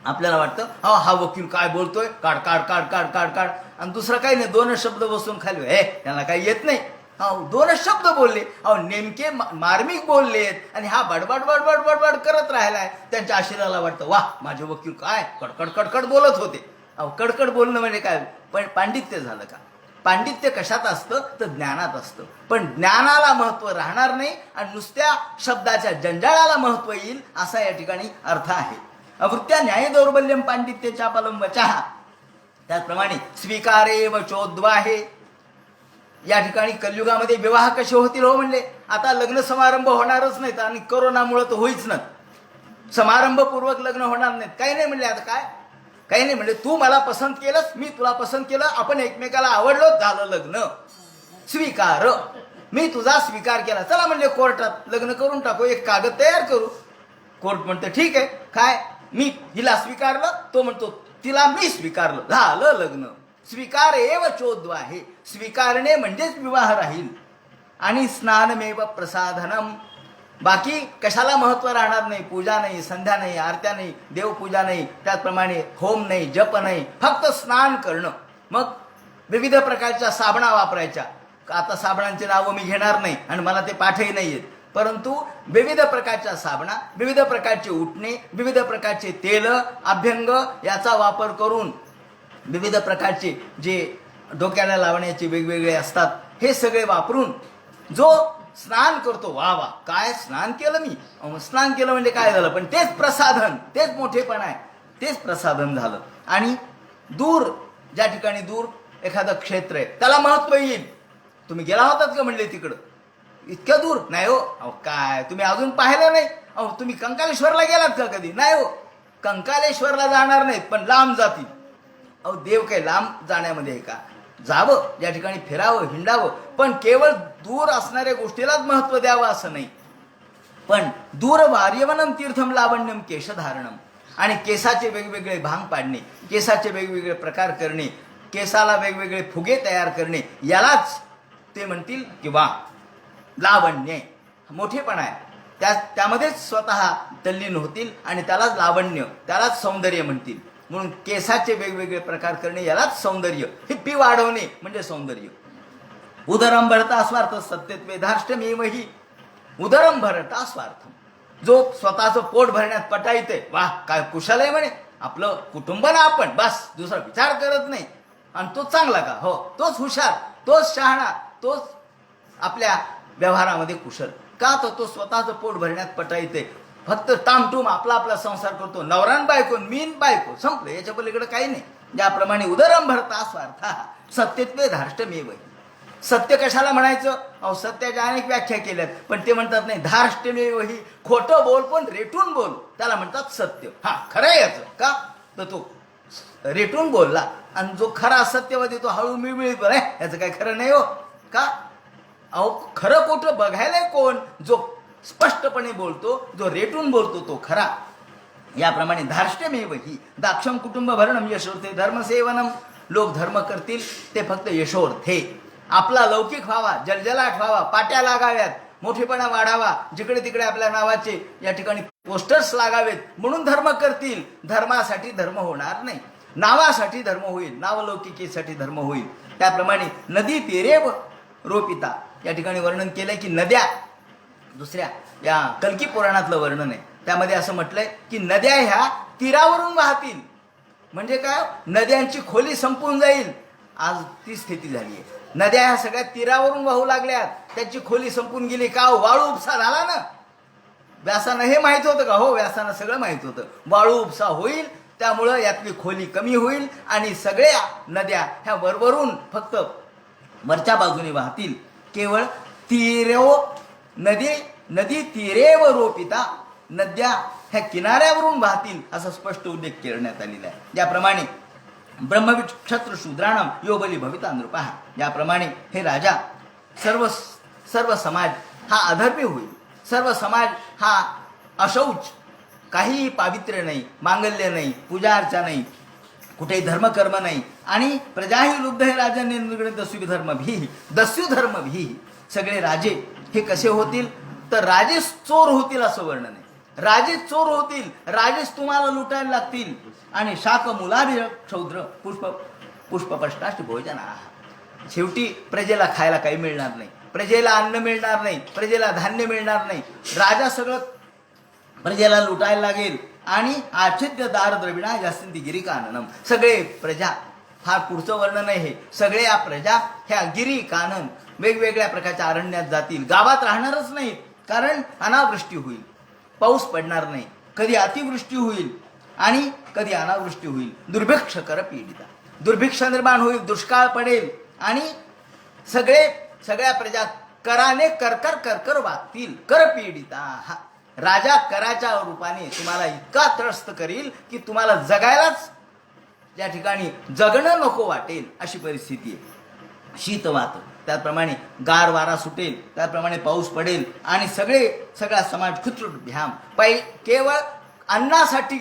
आपल्याला वाटतं हा वकील काय बोलतोय, काढ काढ काढ काढ काढ काढ, आणि दुसरं काही नाही, 2च शब्द बसून खाली, त्यांना काही येत नाही. 2च शब्द बोलले, नेमके मार्मिक बोललेत आणि हा बडबड बडबड बडबड करत राहिलाय. त्यांच्या आशिराला वाटतं वा माझे वकील काय कडकड कडकड बोलत होते. कडकड बोलणं म्हणजे काय? पण पांडित्य झालं का? पांडित्य कशात असतं तर ज्ञानात असतं. पण ज्ञानाला महत्व राहणार नाही आणि नुसत्या शब्दाच्या जंजाळाला महत्व येईल असा या ठिकाणी अर्थ आहे. अवृत्त्या न्याय दौर्बल्यम पांडित्य चापलंब चहा. त्याचप्रमाणे स्वीकारे व चोद्वाहे. या ठिकाणी कलियुगामध्ये विवाह कसे होतील हो म्हणले? आता लग्न समारंभ होणारच नाहीत आणि कोरोनामुळे तर होईच ना. समारंभपूर्वक लग्न होणार नाहीत. काही नाही म्हणले. आता काय काही नाही म्हणले, तू मला पसंत केलंस, मी तुला पसंत केलं, आपण एकमेकाला आवडलो, झालं लग्न. स्वीकार, मी तुझा स्वीकार केला, चला म्हणले कोर्टात लग्न करून टाकू, एक कागद तयार करू. कोर्ट म्हणतं ठीक आहे. काय मी हिला स्वीकारलं, तो म्हणतो तिला मी स्वीकारलं, झालं लग्न. स्वीकार एव चोद्वाहे. स्वीकारणे म्हणजेच विवाह राहील. आणि स्नानमेव प्रसाधनम. बाकी कशाला महत्व राहणार नाही. पूजा नाही, संध्या नाही, आरत्या नाही, देवपूजा नाही, त्याचप्रमाणे होम नाही, जप नाही, फक्त स्नान करणं. मग विविध प्रकारच्या साबणा वापरायच्या. आता साबणांची नावं मी घेणार नाही आणि मला ते पाठही नाही येत, परंतु विविध प्रकारच्या साबणा, विविध प्रकारचे उठणे, विविध प्रकारचे तेल, अभ्यंग याचा वापर करून विविध प्रकारचे जे डोक्याला लावण्याचे वेगवेगळे असतात, हे सगळे वापरून जो स्नान करतो, वा वा काय स्नान केलं मी. स्नान केलं म्हणजे काय झालं? पण तेच प्रसाधन, तेच मोठेपण आहे, तेच प्रसाधन झालं. आणि दूर, ज्या ठिकाणी दूर एखादं क्षेत्र आहे त्याला महत्व येईल. तुम्ही गेला होतात का म्हणले तिकडं? इतक्या दूर नाही हो. काय तुम्ही अजून पाहिलं नाही? तुम्ही कंकालेश्वरला गेलात का कधी? नाही हो. कंकालेश्वरला जाणार नाहीत पण लांब जातील. देव काही लांब जाण्यामध्ये आहे का? जावं, या ठिकाणी फिरावं, हिंडावं, पण केवळ दूर असणाऱ्या गोष्टीलाच महत्व द्यावं असं नाही. पण दूर वार्यवनम तीर्थम लावण्यम केशधारणम. आणि केसाचे वेगवेगळे भांग पाडणे, केसाचे वेगवेगळे प्रकार करणे, केसाला वेगवेगळे फुगे तयार करणे, यालाच ते म्हणतील किंवा लावण्य, मोठेपणा आहे. त्यामध्येच स्वतः तल्लीन होतील आणि त्यालाच लावण्य, त्यालाच सौंदर्य म्हणतील. म्हणून केसाचे वेगवेगळे प्रकार करणे यालाच सौंदर्य, हिप्पी वाढवणे म्हणजे सौंदर्य. उदरम भरता स्वार्थ सत्यत्वे धार्ष्टमेवही. उदरम भरता स्वार्थम. जो स्वतःचं पोट भरण्यात पटाईते, वाह काय कुशल आहे म्हणे, आपलं कुटुंब ना आपण, बस दुसरा विचार करत नाही. आणि तो चांगला का? हो, तोच हुशार, तोच शहाणा, तोच आपल्या व्यवहारामध्ये कुशल. का? तो स्वतःचं पोट भरण्यात पटाईते. फक्त टामटूम आपला आपला संसार करतो, नवरान बायको, मीन बायको, संपलं, याच्या पलीकडे काही नाही. ज्याप्रमाणे उदरम भरता स्वार्थ सत्यत्वे धार्ष्टमेव. सत्य कशाला म्हणायचं? सत्याच्या अनेक व्याख्या केल्यात, पण ते म्हणतात नाही धार्ष्टमेव ही, खोटं बोल पण रेटून बोल, त्याला म्हणतात सत्य. हा खरं आहे याचं का? तर तो रेटून बोलला. आणि जो खरा सत्यवादी तो हळू मिळमिळीत बोल, याचं काही खरं नाही हो का? खरं खोटं बघायला कोण? जो स्पष्टपणे बोलतो, जो रेटून बोलतो तो खरा. याप्रमाणे धार्ष्टमेव ही दाक्षम कुटुंब भरणम यशोर्थे धर्मसेवनम. लोक धर्म करतील ते फक्त यशोर्थे, आपला लौकिक व्हावा, जलजलाट व्हावा, पाट्या लागाव्यात, मोठेपणा वाढावा, जिकडे तिकडे आपल्या नावाचे या ठिकाणी पोस्टर्स लागावेत म्हणून धर्म करतील. धर्मासाठी धर्म होणार नाही, नावासाठी धर्म होईल, नावलौकिकेसाठी धर्म होईल. त्याप्रमाणे नदी तीरेव रोपिता, या ठिकाणी वर्णन केलंय की नद्या दुसऱ्या या कल्की पुराणातलं वर्णन आहे. त्यामध्ये असं म्हटलंय की नद्या ह्या तीरावरून वाहतील. म्हणजे काय, नद्यांची खोली संपून जाईल. आज ती स्थिती झाली आहे. नद्या ह्या सगळ्या तीरावरून वाहू लागल्यात, त्याची खोली संपून गेली. का, वाळू उपसा झाला ना. व्यासानं हे माहित होतं का? हो, व्यासानं सगळं माहित होतं. वाळू उपसा होईल, त्यामुळं यातली खोली कमी होईल आणि सगळ्या नद्या ह्या वरवरून फक्त वरच्या बाजूने वाहतील. केवळ तीरेव नदी तीरेव रोपिता, नद्या ह्या किनाऱ्यावरून वाहतील असा स्पष्ट उल्लेख करण्यात आलेला आहे. ज्याप्रमाणे ब्रह्मविद क्षत्र शूद्राणाम यो बली भविता नृपः, याप्रमाणे हे राजा सर्व समाज हा अधर्मी होईल. सर्व समाज हा अशौच, काहीही पावित्र्य नाही, मांगल्य नाही, पूजा अर्चा नाही, कुठेही धर्मकर्म नाही. आणि प्रजाही लुब्ध हे राजाने दस्यु धर्म भी. सगळे राजे हे कसे होतील तर राजेच चोर होतील असं वर्णन आहे. राजेच चोर होतील, राजेच तुम्हाला लुटायला लागतील. आणि शाक मुलाभिर क्षौद्र पुष्पपष्टाष्ट भोजना. शेवटी प्रजेला खायला काही मिळणार नाही, प्रजेला अन्न मिळणार नाही, प्रजेला धान्य मिळणार नाही. राजा सगळं प्रजेला लुटायला लागेल. आणि आच्छिद्य दार द्रविणा जास्ती गिरी काननम. सगळे प्रजा, फार पुढचं वर्णन आहे हे, सगळे या प्रजा ह्या गिरी कानन वेगवेगळ्या प्रकारच्या अरण्यात जातील. गावात राहणारच नाहीत, कारण अनावृष्टी होईल, पाऊस पडणार नाही. कधी अतिवृष्टी होईल आणि कधी अनावृष्टी होईल. दुर्भिक्ष कर पीडिता, दुर्भिक्ष निर्माण होईल, दुष्काळ पडेल. आणि सगळ्या प्रजा कराने करकर वागतील. कर पीडिता, राजा कराच्या रूपाने तुम्हाला इतका त्रस्त करील की तुम्हाला जगायलाच त्या ठिकाणी जगणं नको वाटेल अशी परिस्थिती आहे. शीतवात, त्याप्रमाणे गार वारा सुटेल, त्याप्रमाणे पाऊस पडेल. आणि सगळा समाज क्षुत्रभ्याम केवळ अन्नासाठी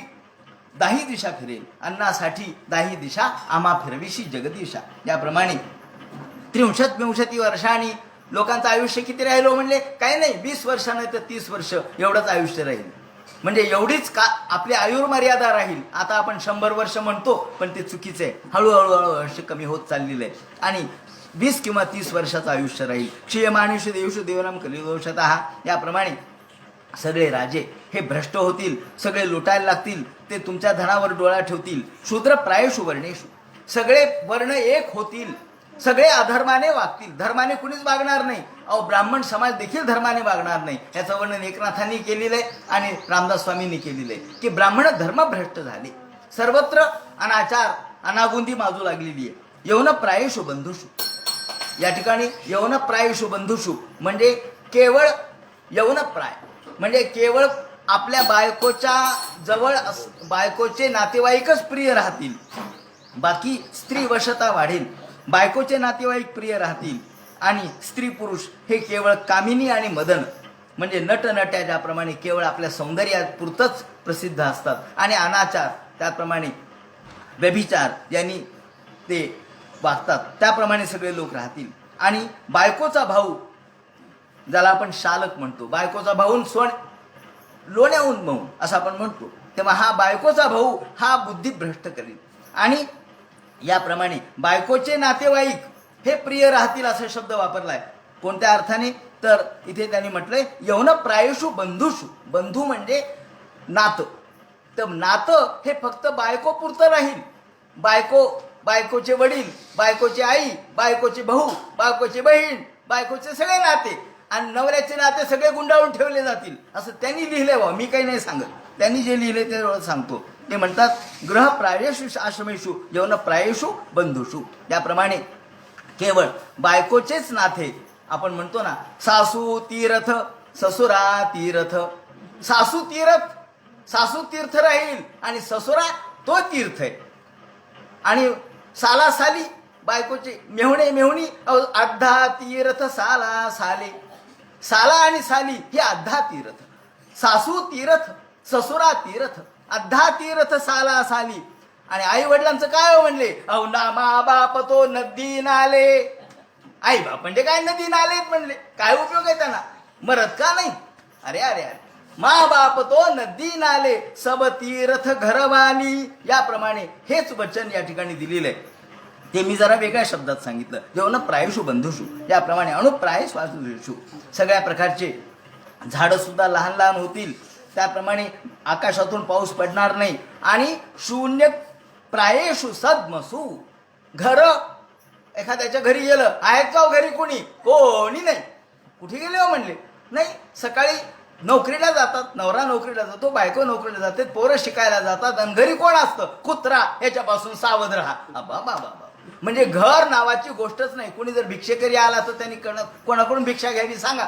दाही दिशा फिरेल. अन्नासाठी दाही दिशा आम्हा फिरविशी जगदीशा. याप्रमाणे 63 वर्षांनी लोकांचं आयुष्य किती राहिलो म्हणले, काही नाही, 20 वर्ष नाही तर 30 वर्ष एवढंच आयुष्य राहील. म्हणजे एवढीच का आपली आयुर्मर्यादा राहील. आता आपण 100 वर्ष म्हणतो, पण ते चुकीचं आहे. हळूहळू आयुष्य कमी होत चाललेलं आहे. आणि 20 किंवा 30 वर्षाचं आयुष्य राहील. क्षीयमानुष देवशु देवनाम कलिदोषतः. याप्रमाणे सगळे राजे हे भ्रष्ट होतील, सगळे लुटायला लागतील, ते तुमच्या धनावर डोळा ठेवतील. शूद्र प्रायशु वर्णेशु, सगळे वर्ण एक होतील, सगळे अधर्माने वागतील. धर्माने कुणीच वागणार नाही. ब्राह्मण समाज देखील धर्माने वागणार नाही. याचं वर्णन एकनाथांनी केलेलं आहे आणि रामदास स्वामींनी केलेलं आहे की ब्राह्मण धर्मभ्रष्ट झाले. सर्वत्र अनाचार अनागुंदी माजू लागलेली आहे. यवन प्रायशु बंधुषु, या ठिकाणी यवन प्रायशु बंधुषु म्हणजे केवळ यवनप्राय, म्हणजे केवळ आपल्या बायकोच्या जवळ बायकोचे नातेवाईकच प्रिय राहतील. बाकी स्त्री वशता वाढेल, बायकोचे नातेवाईक प्रिय राहतील. आणि स्त्री पुरुष हे केवळ कामिनी आणि मदन म्हणजे नटनट्या ज्याप्रमाणे केवळ आपल्या सौंदर्यापुरतंच प्रसिद्ध असतात. आणि अनाचार त्याप्रमाणे व्यभिचार यांनी ते वागतात, त्याप्रमाणे सगळे लोक राहतील. आणि बायकोचा भाऊ ज्याला आपण शालक म्हणतो, बायकोचा भाऊ लोण्याहून मऊ असं आपण म्हणतो, तेव्हा हा बायकोचा भाऊ हा बुद्धी भ्रष्ट करेल. आणि याप्रमाणे बायकोचे नातेवाईक हे प्रिय राहतील असा शब्द वापरलाय. कोणत्या अर्थाने तर इथे त्यांनी म्हटलंय यवन प्रायशु बंधुषु. बंधू म्हणजे नातं, तर नातं हे फक्त बायकोपुरतं राहील. बायकोचे वडील, बायकोची आई, बायकोचे भाऊ, बायकोची बहीण, बायकोचे सगळे नाते आणि नवऱ्याचे नाते सगळे गुंडाळून ठेवले जातील असं त्यांनी लिहिलंय. वा, मी काही नाही सांगत, त्यांनी जे लिहिले ते सांगतो. ते म्हणतात ग्रह प्रायेषु आश्रमेषु यवन प्रायेषु बंधुषु. याप्रमाणे केवळ बायकोचेच नाते, आपण म्हणतो ना सासू तीर्थ ससुरा तीर्थ. सासू तीर्थ राहील आणि ससुरा तो तीर्थ आहे. आणि साला साली बायकोचे मेहुणी अर्धा तीर्थ साला साले. साला आणि साली ही अर्धा तीर्थ. सासू तीर्थ ससुरा तीर्थ, अर्धा तीर्थ साला साली. आणि आई वडिलांचं काय म्हणले, ना मा बाप तो नदी नाले. आई बाप म्हणजे काय, नदी नालेत म्हणले, काय उपयोग आहे त्यांना, मरत का नाही. अरे अरे अरे, मा बाप तो नदी नाले सब तीर्थ घरवाली. याप्रमाणे हेच वचन या ठिकाणी दिलेलं आहे. ते मी जरा वेगळ्या शब्दात सांगितलं. जेवण प्रायशु बंधुषु, याप्रमाणे अणुप्राय स्वासुषु, सगळ्या प्रकारचे झाडं सुद्धा लहान लहान होतील, त्याप्रमाणे आकाशातून पाऊस पडणार नाही. आणि शून्य प्रायेषु सद्मसु, घर एखाद्याच्या घरी गेलं, आहेत का घरी कोणी? कोणी नाही. कुठे गेले हो म्हणले? नाही, सकाळी नोकरीला जातात, नवरा नोकरीला जातो, बायको नोकरीला जाते, पोरं शिकायला जातात, आणि घरी कोण असतं? कुत्रा. याच्यापासून सावध राहा. बाबा बाबा, म्हणजे घर नावाची गोष्टच नाही. कोणी जर भिक्षेकरी आला तर त्यांनी कोणाकडून भिक्षा घ्यावी सांगा?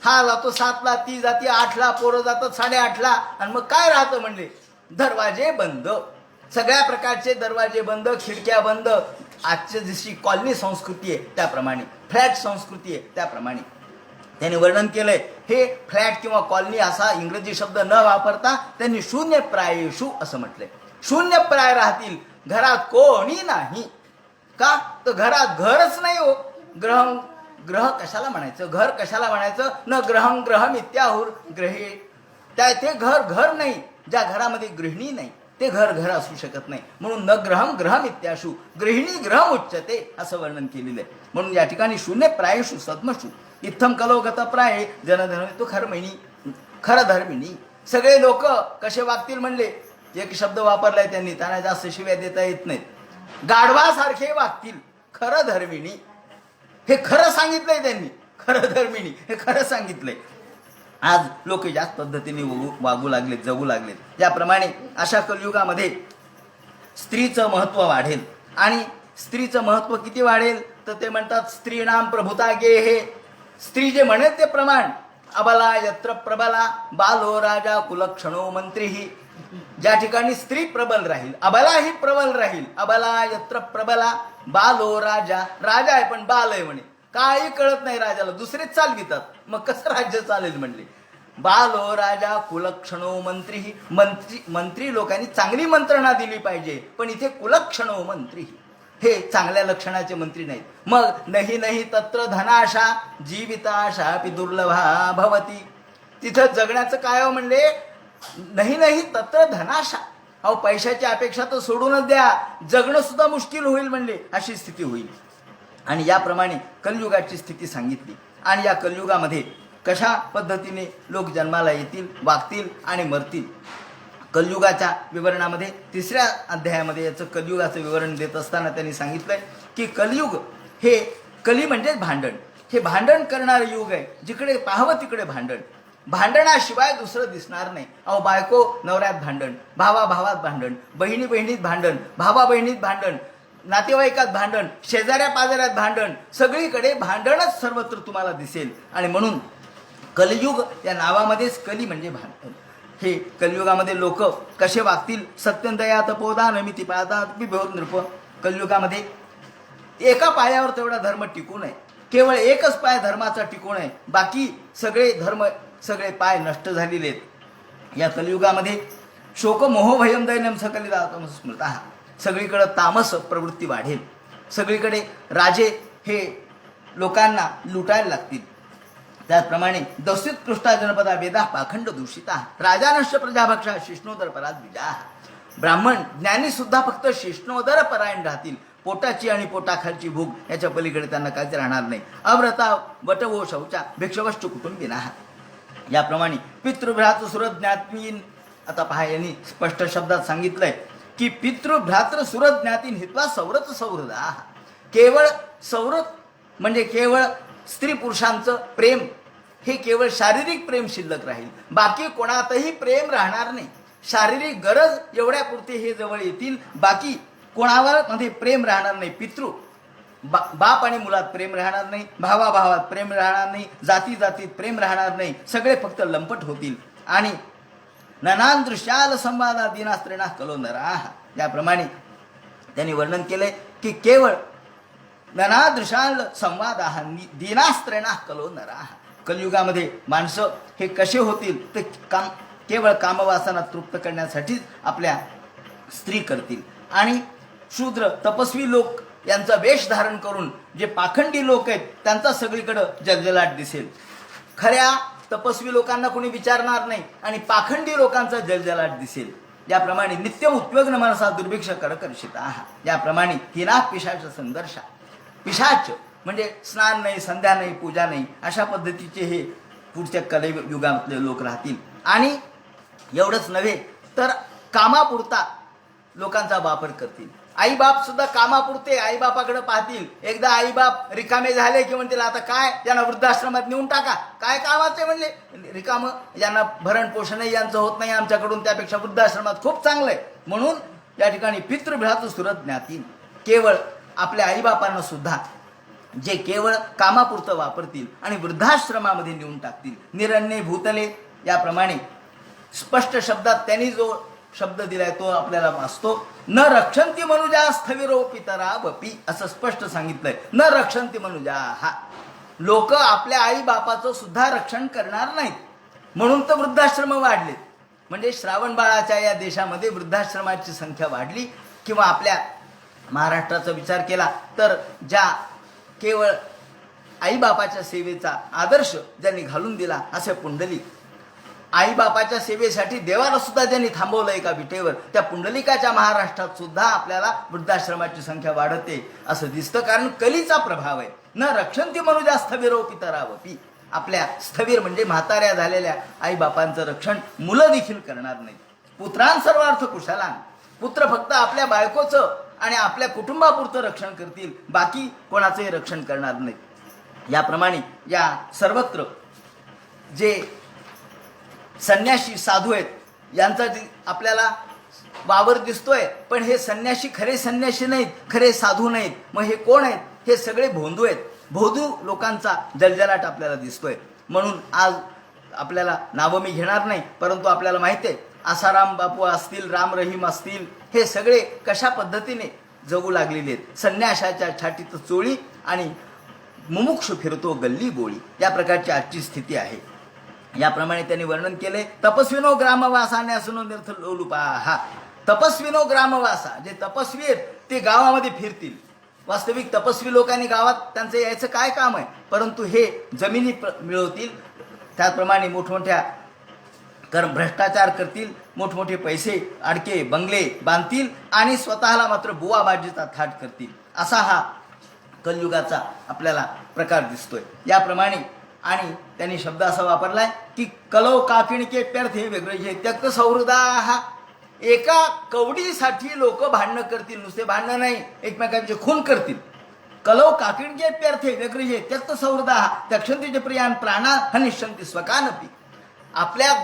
हा जातो 7ला, ती जाते 8ला, पोरं जातात 8:30ला, आणि मग काय राहतं म्हणले? दरवाजे बंद, सगळ्या प्रकारचे दरवाजे बंद, खिडक्या बंद. आजच्या जशी कॉलनी संस्कृती आहे त्याप्रमाणे, फ्लॅट संस्कृती आहे त्याप्रमाणे त्यांनी वर्णन केलंय. हे फ्लॅट किंवा कॉलनी असा इंग्रजी शब्द न वापरता त्यांनी शून्य प्रायेषु असं म्हटलंय. शून्य प्राय राहतील, घरात कोणी नाही. का? तर घरात घरच नाही हो. ग्रह कशाला म्हणायचं? घर कशाला म्हणायचं? न ग्रहम ग्रहम इत्याहुर ग्रहे. ते घर नाही. ज्या घरामध्ये गृहिणी नाही ते घर असू शकत नाही. म्हणून न ग्रहम ग्रहम इत्याशु गृहिणी ग्रहम उच्चते असं वर्णन केलेलं आहे. म्हणून या ठिकाणी शून्य प्रायेषु सद्मशु इत्थम कलोगत प्राय जनधर्मी तो खरधर्मिणी. सगळे लोक कसे वागतील म्हणले? एक शब्द वापरलाय त्यांनी, त्यांना जास्त शिव्या देता येत नाहीत. गाढवासारखे वागतील, खरधर्मिणी. हे खरं सांगितलंय त्यांनी, खरधर्मिणी हे खरं सांगितलंय. आज लोक याच पद्धतीने वागू लागलेत, जगू लागलेत. याप्रमाणे अशा कलियुगामध्ये स्त्रीचं महत्व वाढेल. आणि स्त्रीचं महत्व किती वाढेल? तर ते म्हणतात स्त्रीणाम प्रभुता गे. हे स्त्री जे म्हणेल ते प्रमाण. अबला यत्र प्रबला बालो राजा कुलक्षणो मंत्रीही. ज्या ठिकाणी स्त्री प्रबल राहील, अबलाही प्रबल राहील. अबला यत्र प्रबला बालो राजा. राजा आहे पण बाल आहे म्हणे. काही कळत नाही राजाला, दुसरेच चालवितात. मग कसं राज्य चालेल म्हणले? बालो राजा कुलक्षणो मंत्री. मंत्री लोकांनी चांगली मंत्रणा दिली पाहिजे, पण इथे कुलक्षणो मंत्री हे चांगल्या लक्षणाचे मंत्री नाहीत. मग नाही तत्र धनाशा जीविताशा पि दुर्लभा भवती. तिथं जगण्याचं काय हो म्हणले? नाही तत्र धनाशा. अहो पैशाची अपेक्षा तर सोडूनच द्या, जगणं सुद्धा मुश्किल होईल म्हणले, अशी स्थिती होईल. आणि याप्रमाणे कलियुगाची स्थिती सांगितली. आणि या कलियुगामध्ये कशा पद्धतीने लोक जन्माला येतील, वागतील आणि मरतील. कलियुगाच्या विवरणामध्ये 3ऱ्या अध्यायामध्ये याचं कलियुगाचं विवरण देत असताना त्यांनी सांगितलंय की कलियुग हे, कली म्हणजे भांडण, हे भांडण करणारं युग आहे. जिकडे पाहावं तिकडे भांडण. भांडणाशिवाय दुसरं दिसणार नाही. अहो बायको नवऱ्यात भांडण, भावा भावात भांडण, बहिणी बहिणीत भांडण, भावा बहिणीत भांडण, नातेवाईकात भांडण, शेजाऱ्या पाजाऱ्यात भांडण, सगळीकडे भांडणच सर्वत्र तुम्हाला दिसेल. आणि म्हणून कलियुग या नावामध्येच कली म्हणजे भांडण. हे कलियुगामध्ये लोक कसे वागतील? सत्यंतया तपोदान मिती पादा विभोर नृप. कलियुगामध्ये एका पायावर तेवढा धर्म टिकून आहे. केवळ एकच पाय धर्माचा टिकून आहे, बाकी सगळे धर्म, सगळे पाय नष्ट झालेले आहेत. या कलियुगामध्ये शोक मोह भयम दैन्यम सकलिदातम स्मृता. सगळीकडे तामस प्रवृत्ती वाढेल. सगळीकडे राजे हे लोकांना लुटायला लागतील. त्याचप्रमाणे दस्युत्कृष्टा जनपदा वेदा पाखंड दूषिता राजानश्च प्रजाभक्षा शिष्णोदर पराद्विजा. ब्राह्मण ज्ञानी सुद्धा फक्त शिष्णोदर परायण राहतील. पोटाची आणि पोटाखालची भूक याच्या पलीकडे त्यांना काहीच राहणार नाही. अव्रता वटवो शौचा भिक्षवश्च कुटुंबिना. याप्रमाणे पितृभ्रातृ सुरज्ञातीन. आता पहा, यांनी स्पष्ट शब्दात सांगितलंय की पितृभ्रातृ सुरज्ञातीन हित्वा सौरत सौहृदा. केवळ सौरत म्हणजे केवळ स्त्री पुरुषांचं प्रेम, हे केवळ शारीरिक प्रेम शिल्लक राहील, बाकी कोणातही प्रेम राहणार नाही. शारीरिक गरज एवढ्यापुरते हे जवळ येतील, बाकी कोणावर मध्ये प्रेम राहणार नाही. बाप आणि मुलात प्रेम राहणार नाही, भावा भावात प्रेम राहणार नाही, जाती जातीत प्रेम राहणार नाही. सगळे फक्त लंपट होतील. आणि ननांदृश्याल संवादा दिनास्त्रेणा कलो नरा. याप्रमाणे त्यांनी वर्णन केलंय की केवळ ननादृशाल संवाद दिनास्त्रेणा कलो नरा. कलियुगामध्ये माणसं हे कसे होतील? ते केवळ कामवासना तृप्त करण्यासाठीच आपल्या स्त्री करतील. आणि शूद्र तपस्वी लोक यांचा वेश धारण करून जे पाखंडी लोक आहेत त्यांचा सगळीकडे जलजलाट दिसेल. खऱ्या तपस्वी लोकांना कोणी विचारणार नाही आणि पाखंडी लोकांचा जलजलाट दिसेल. याप्रमाणे नित्यम उपयोग मनसा दुर्भिक्ष करकर्षिता. याप्रमाणे हिना पिशाच संघर्षा. पिशाच म्हणजे स्नान नाही, संध्या नाही, पूजा नाही, अशा पद्धतीचे हे पुढच्या कलियुगातले लोक राहतील. आणि एवढंच नव्हे तर कामापुरता लोकांचा वापर करतील. आईबाप सुद्धा कामापुरते आईबापाकडे पाहतील. एकदा आईबाप रिकामे झाले की म्हणतील आता काय यांना वृद्धाश्रमात नेऊन टाका, काय कामाचे म्हणले, रिकामं, यांना भरण पोषणही यांचं होत नाही आमच्याकडून, त्यापेक्षा वृद्धाश्रमात खूप चांगलं आहे. म्हणून या ठिकाणी पितृभ्रातृ सुरत ज्ञाती केवळ आपल्या आईबापांना सुद्धा जे केवळ कामापुरतं वापरतील आणि वृद्धाश्रमामध्ये नेऊन टाकतील. निरन्ने भूतले याप्रमाणे स्पष्ट शब्दात त्यांनी जो शब्द दिलाय तो आपल्याला वाचतो. न रक्षंती मनुजा स्थविरो पितरा वपी, असं स्पष्ट सांगितलंय. न रक्षंती मनुजा, हा लोक आपल्या आई बापाचं सुद्धा रक्षण करणार नाहीत. म्हणून तर वृद्धाश्रम वाढले. म्हणजे श्रावण बाळाच्या या देशामध्ये वृद्धाश्रमाची संख्या वाढली. किंवा आपल्या महाराष्ट्राचा विचार केला तर ज्या केवळ आईबापाच्या सेवेचा आदर्श ज्यांनी घालून दिला असे पुंडलिक, आईबापाच्या सेवेसाठी देवाला सुद्धा ज्यांनी थांबवलं एका विटेवर, त्या पुंडलिकाच्या महाराष्ट्रात सुद्धा आपल्याला वृद्धाश्रमाची संख्या वाढते असं दिसतं. कारण कलीचा प्रभाव आहे. न रक्षंती मनुजा स्थविरो पितरावपी, आपल्या स्थविर म्हणजे म्हाताऱ्या झालेल्या आईबापांचं रक्षण मुलं देखील करणार नाहीत. पुत्रां सर्वार्थ कुशलान, पुत्र फक्त आपल्या बायकोचं आणि आपल्या कुटुंबापुरतं रक्षण करतील, बाकी कोणाचंही रक्षण करणार नाहीत. याप्रमाणे या सर्वत्र जे संन्याशी साधू आहेत यांचा आपल्याला वावर दिसतोय, पण हे संन्याशी खरे संन्याशी नाहीत, खरे साधू नाहीत. मग हे कोण आहेत? हे सगळे भोंदू आहेत. भोंदू लोकांचा जलजलाट आपल्याला दिसतोय. म्हणून आज आपल्याला नावं मी घेणार नाही, परंतु आपल्याला माहिती आहे आसाराम बापू असतील, राम रहीम असतील, हे सगळे कशा पद्धतीने जगू लागलेले आहेत. संन्याशाच्या छातीत चोळी आणि मुमुक्षु फिरतो गल्ली बोळी, या प्रकारची आजची स्थिती आहे. याप्रमाणे त्यांनी वर्णन केले. तपस्विनो ग्रामवासाने असनो निर्थ लोलुपा, हा तपस्विनो ग्रामवासा, जे तपस्वी आहेत ते गावामध्ये फिरतील. वास्तविक तपस्वी लोकांनी गावात त्यांचं यायचं काय काम आहे, परंतु हे जमिनी मिळवतील, त्याचप्रमाणे मोठमोठ्या भ्रष्टाचार करतील, मोठमोठे पैसे अडके बंगले बांधतील आणि स्वतःला मात्र बुवाबाजीचा थाट करतील. असा हा कलियुगाचा आपल्याला प्रकार दिसतोय. याप्रमाणे आणि त्यांनी शब्द असा वापरलाय की कलौ काकिणके प्यर्थे वेगळे त्यक्त सौहृदा, हा एका कवडीसाठी लोक भांडणं करतील, नुसते भांडणं नाही, एकमेकांचे खून करतील. कलौ काकिणके प्यर्थे वेगळे त्यक्त सौहृदा त्यक्षंतीचे प्रियान प्राणा हनिष्यंती स्वकानपी, आपल्या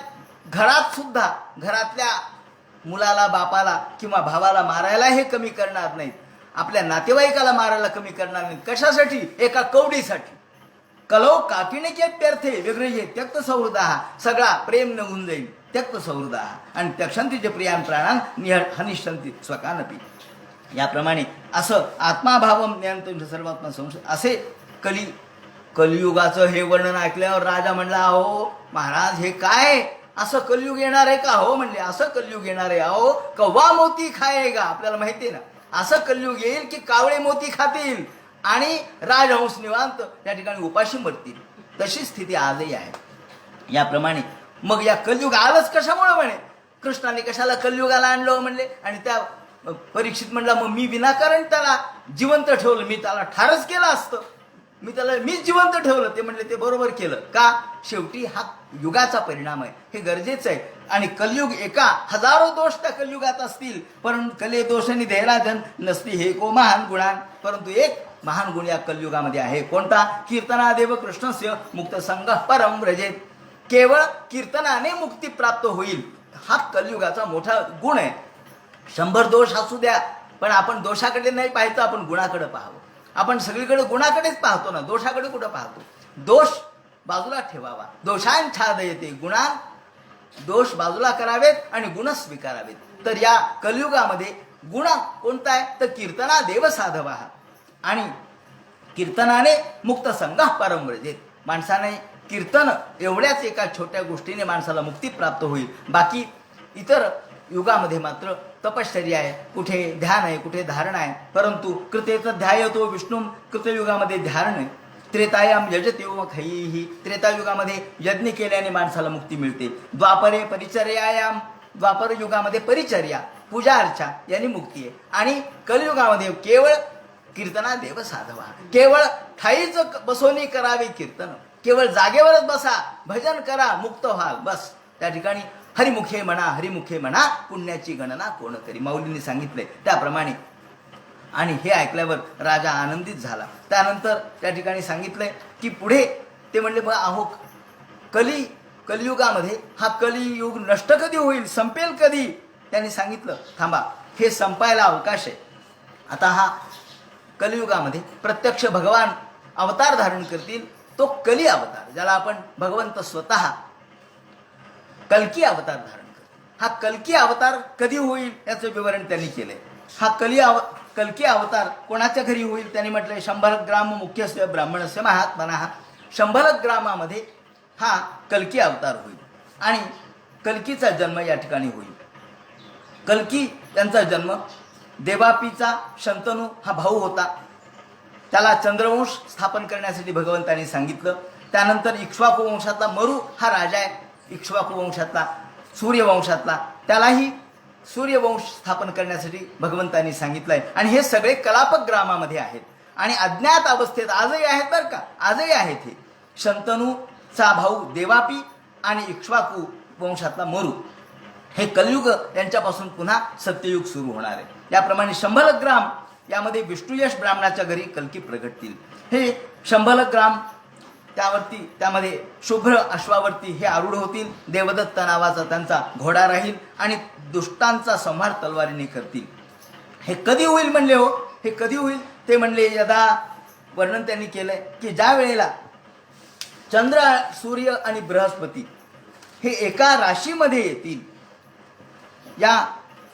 घरात सुद्धा घरातल्या मुलाला बापाला किंवा भावाला मारायला हे कमी करणार नाहीत, आपल्या नातेवाईकाला मारायला कमी करणार नाहीत. कशासाठी? एका कवडीसाठी. कलौ काकिणके प्यर्थे वेगळे त्यक्त सौहृदा, सगळा प्रेम निघून जाईल, त्यक्त सौहृदा आणि त्यक्षंतीचे प्रियान प्राणान हनिष्यंती स्वकानपी. याप्रमाणे असं आत्माभावम नियंत्रण सर्वात्मा संशय असे कलियुगाचं हे वर्णन ऐकल्यावर राजा म्हणला, अहो महाराज हे काय असं कलियुग येणार आहे का? हो म्हणले, असं कलियुग येणार आहे. अहो कव्वा मोती खायेगा, आपल्याला माहिती आहे ना, असं कलियुग येईल की कावळे मोती खातील आणि राजहंस निवांत या ठिकाणी उपाशी मरतील. तशी स्थिती आजही आहे. याप्रमाणे मग या कलियुग आलंच कशामुळे म्हणे, कृष्णाने कशाला कलियुगाला आणलं म्हणले. आणि त्या परीक्षित म्हणला, मग मी विनाकारण त्याला जिवंत ठेवलं, मी त्याला ठारच केलं असतं, मीच जिवंत ठेवलं. ते म्हणले ते बरोबर केलं का? शेवटी हा युगाचा परिणाम आहे, हे गरजेचं आहे. आणि कलियुग एका हजारो दोष त्या कलियुगात असतील, परंतु कले दोषांनी धैर्याधन नसती हे को महान गुणान, परंतु एक महान गुण या कलियुगामध्ये आहे. कोणता? कीर्तनादेव कृष्णस्य मुक्त संग परम व्रजेत, केवळ कीर्तनाने मुक्ती प्राप्त होईल, हा कलियुगाचा मोठा गुण आहे. 100 दोष असू द्या, पण आपण दोषाकडे नाही पाहायचं, आपण गुणाकडे पाहावं. आपण सगळीकडे गुणाकडेच पाहतो ना, दोषाकडे कुठं पाहतो? दोष बाजूला ठेवावा. दोषांच्छादयते गुणान, दोष बाजूला करावेत आणि गुण स्वीकारावेत. तर या कलियुगामध्ये गुण कोणता आहे? तर कीर्तना देव साधवा, आणि कीर्तनाने मुक्त संघ परम व्रजेत. माणसाने कीर्तन एवढ्याच एका छोट्या गोष्टीने माणसाला मुक्ती प्राप्त होईल. बाकी इतर युगामध्ये मात्र तपश्चर्या आहे, कुठे ध्यान आहे, कुठे धारणा आहे. परंतु कृतेचं ध्यायतो विष्णू, कृतयुगामध्ये ध्यान आहे. त्रेतायाम यजते खैही, त्रेतायुगामध्ये यज्ञ केल्याने माणसाला मुक्ती मिळते. द्वापरे परिचर्यायाम, द्वापर युगामध्ये परिचर्या पूजा अर्चा यांनी मुक्ती आहे. आणि कलियुगामध्ये केवळ कीर्तना देव साधवा, केवळ ठाईच बसवणी करावे कीर्तन. केवळ जागेवरच बसा, भजन करा, मुक्त व्हाल. बस त्या ठिकाणी हरिमुखे म्हणा पुण्याची गणना कोण करी, माऊलींनी सांगितलंय त्याप्रमाणे. आणि हे ऐकल्यावर राजा आनंदित झाला. त्यानंतर त्या ठिकाणी सांगितलंय की पुढे ते म्हणले बघा अहो कलियुगामध्ये हा कलियुग नष्ट कधी होईल, संपेल कधी. त्यांनी सांगितलं थांबा, हे संपायला अवकाश आहे. आता हा कलियुगामध्ये प्रत्यक्ष भगवान अवतार धारण करतील, तो कली अवतार, ज्याला आपण भगवंत स्वतः कल्की अवतार धारण करतील. हा कल्की अवतार कधी होईल याचं विवरण त्यांनी केलंय. हा कल्की अवतार कोणाच्या घरी होईल त्यांनी म्हटलंय 100 ग्राम मुख्यस्य ब्राह्मणस्य महात्मनः. 100 ग्रामामध्ये हा कल्की अवतार होईल आणि कल्कीचा जन्म या ठिकाणी होईल. कल्की यांचा जन्म देवापीचा शंतनू हा भाऊ होता. त्याला चंद्रवंश स्थापन करण्यासाठी भगवंतांनी सांगितलं. त्यानंतर इक्ष्वाकू वंशातला मरू हा राजा आहे, इक्ष्वाकू वंशातला, सूर्यवंशातला, त्यालाही सूर्यवंश स्थापन करण्यासाठी भगवंतांनी सांगितलंय. आणि हे सगळे कलापक ग्रामामध्ये आहेत आणि अज्ञात अवस्थेत आजही आहेत बरं का, आजही आहेत. हे शंतनूचा भाऊ देवापी आणि इक्ष्वाकू वंशातला मरू, हे कलियुग यांच्यापासून पुन्हा सत्ययुग सुरू होणार आहे. याप्रमाणे 100 ग्राम यामध्ये विष्णुयश ब्राह्मणाच्या घरी कल्की प्रगटतील. हे 100 ग्राम त्यामध्ये शुभ्र अश्वावरती हे आरूढ होतील. देवदत्त नावाचा त्यांचा घोडा राहील आणि दुष्टांचा संहार तलवारीने करतील. हे कधी होईल म्हणले हो, हे कधी होईल ते म्हणले यदा वर्णन त्यांनी केलंय की ज्या वेळेला चंद्र, सूर्य आणि बृहस्पती हे एका राशीमध्ये येतील. या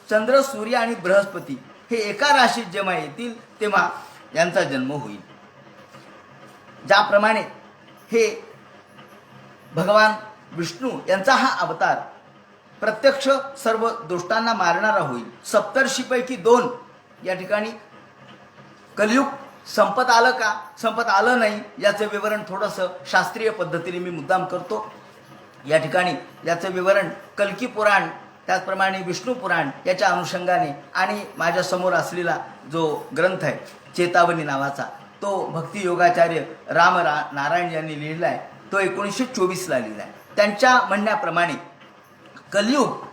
चंद्र, सूर्य आणि बृहस्पती हे एका राशीत जेव्हा येतील तेव्हा यांचा जन्म होईल. ज्याप्रमाणे हे भगवान विष्णू यांचा हा अवतार प्रत्यक्ष सर्व दुष्टांना मारणारा होईल. 70शीपैकी 2 या ठिकाणी कलियुग संपत आलं का संपत आलं नाही याचं विवरण थोडंसं शास्त्रीय पद्धतीने मी मुद्दाम करतो. या ठिकाणी याचं विवरण कल्की पुराण, त्याचप्रमाणे विष्णू पुराण याच्या अनुषंगाने आणि माझ्यासमोर असलेला जो ग्रंथ आहे चेतावनी नावाचा, तो भक्ती योगाचार्य नारायण यांनी लिहिला आहे. तो 1924ला लिहिला आहे. त्यांच्या म्हणण्याप्रमाणे कलियुग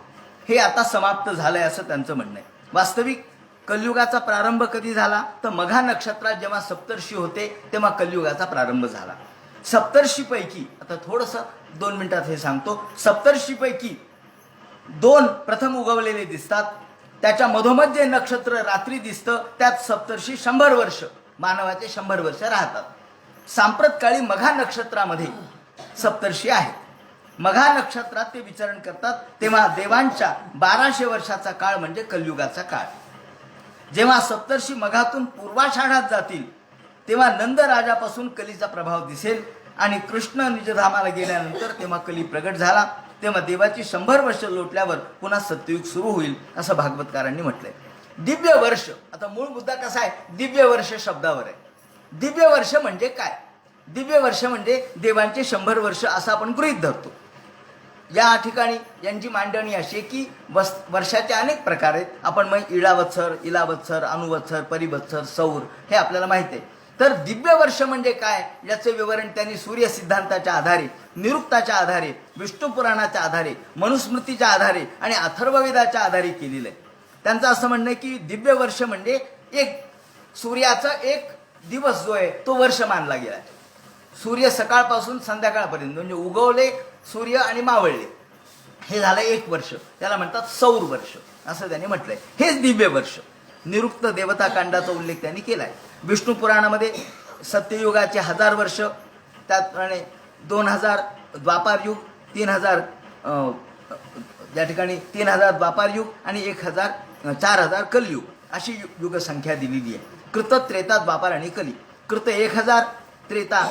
हे आता समाप्त झालंय असं त्यांचं म्हणणं आहे. वास्तविक कलियुगाचा प्रारंभ कधी झाला तर मघा नक्षत्रात जेव्हा सप्तर्षी होते तेव्हा कलियुगाचा प्रारंभ झाला. सप्तर्षीपैकी आता थोडंसं 2 मिनिटात हे सांगतो. सप्तर्षीपैकी 2 प्रथम उगवलेले दिसतात. त्याच्या मधोमध जे नक्षत्र रात्री दिसतं त्यात सप्तर्षी 100 वर्ष, मानवाचे 100 वर्ष राहतात. सांप्रत काळी मघा नक्षत्रामध्ये सप्तर्षी आहेत. मघा नक्षत्रात ते विचरण करतात तेव्हा देवांच्या 1200 वर्षाचा काळ म्हणजे कलियुगाचा काळ. जेव्हा सप्तर्षी मघातून पूर्वाषाढात जातील तेव्हा नंद राजापासून कलीचा प्रभाव दिसेल आणि कृष्ण निजधामाला गेल्यानंतर तेव्हा कली प्रगट झाला. तेव्हा देवाची 100 वर्ष लोटल्यावर पुन्हा सत्ययुग सुरू होईल असं भागवतकारांनी म्हटलंय. दिव्य वर्ष, आता मूळ मुद्दा कसा आहे, दिव्य वर्ष शब्दावर आहे. दिव्य वर्ष म्हणजे काय? दिव्य वर्ष म्हणजे देवांचे 100 वर्ष असं आपण गृहीत धरतो. या ठिकाणी यांची मांडणी अशी आहे की वर्षाचे अनेक प्रकार आहेत. आपण मग इळावत्सर, इलावत्सर, अनुवत्सर, परिवत्सर, सौर हे आपल्याला माहिती आहे. तर दिव्य वर्ष म्हणजे काय याचे विवरण त्यांनी सूर्य सिद्धांताच्या आधारे, निरुक्ताच्या आधारे, विष्णू पुराणाच्या आधारे, मनुस्मृतीच्या आधारे आणि अथर्ववेदाच्या आधारे केलेलं आहे. त्यांचं असं म्हणणं आहे की दिव्य वर्ष म्हणजे सूर्याचा एक दिवस जो आहे तो वर्ष मानला गेला. सूर्य सकाळपासून संध्याकाळपर्यंत म्हणजे उगवले सूर्य आणि मावळले हे झालं 1 वर्ष, त्याला म्हणतात सौर वर्ष असं त्यांनी म्हटलंय. हेच दिव्य वर्ष. निरुक्त देवता कांडाचा उल्लेख त्यांनी केलाय. विष्णू पुराणामध्ये सत्ययुगाचे 1000 वर्ष, त्याचप्रमाणे 2000 द्वापार युग, 3000 या ठिकाणी 3000 द्वापार युग आणि 4000 कलियुग अशी युगसंख्या दिलेली आहे. कृत, त्रेता, द्वापार आणि कली. कृत 1000, त्रेता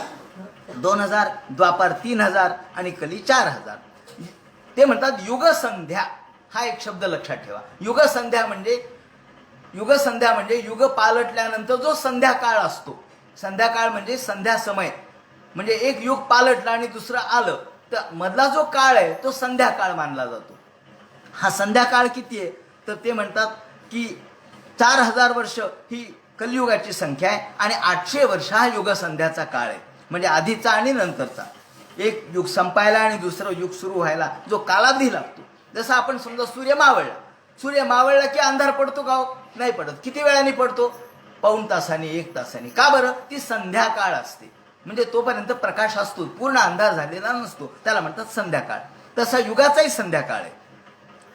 2000, द्वापार 3000 आणि कली 4000. ते म्हणतात युगसंध्या. हा एक शब्द लक्षात ठेवा. युगसंध्या म्हणजे युग पालटल्यानंतर जो संध्याकाळ असतो. संध्याकाळ म्हणजे संध्या समय, म्हणजे एक युग पालटला आणि दुसरं आलं तर मधला जो काळ आहे तो संध्याकाळ मानला जातो. हा संध्याकाळ किती आहे तर ते म्हणतात की 4000 वर्ष ही कलियुगाची संख्या आहे आणि 800 वर्ष हा युगसंध्याचा काळ आहे, म्हणजे आधीचा आणि नंतरचा. एक युग संपायला आणि दुसरं युग सुरू व्हायला जो कालावधी लागतो, जसं आपण समजा सूर्य मावळला की अंधार पडतो का हो? नाही पडत. किती वेळाने पडतो? पाऊण तासाने, 1 तासाने. का बरं? ती संध्याकाळ असते. म्हणजे तोपर्यंत प्रकाश असतो, पूर्ण अंधार झालेला नसतो, त्याला म्हणतात संध्याकाळ. तसा युगाचाही संध्याकाळ आहे.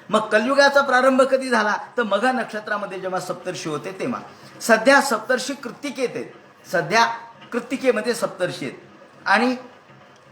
मग कलयुगाचा प्रारंभ कधी झाला? तर मघ नक्षत्रामध्ये जेव्हा सप्तर्षी होते तेव्हा. सध्या सप्तर्षी कृत्तिकेत आहेत. सध्या कृत्तिकेमध्ये सप्तर्षी आहेत. आणि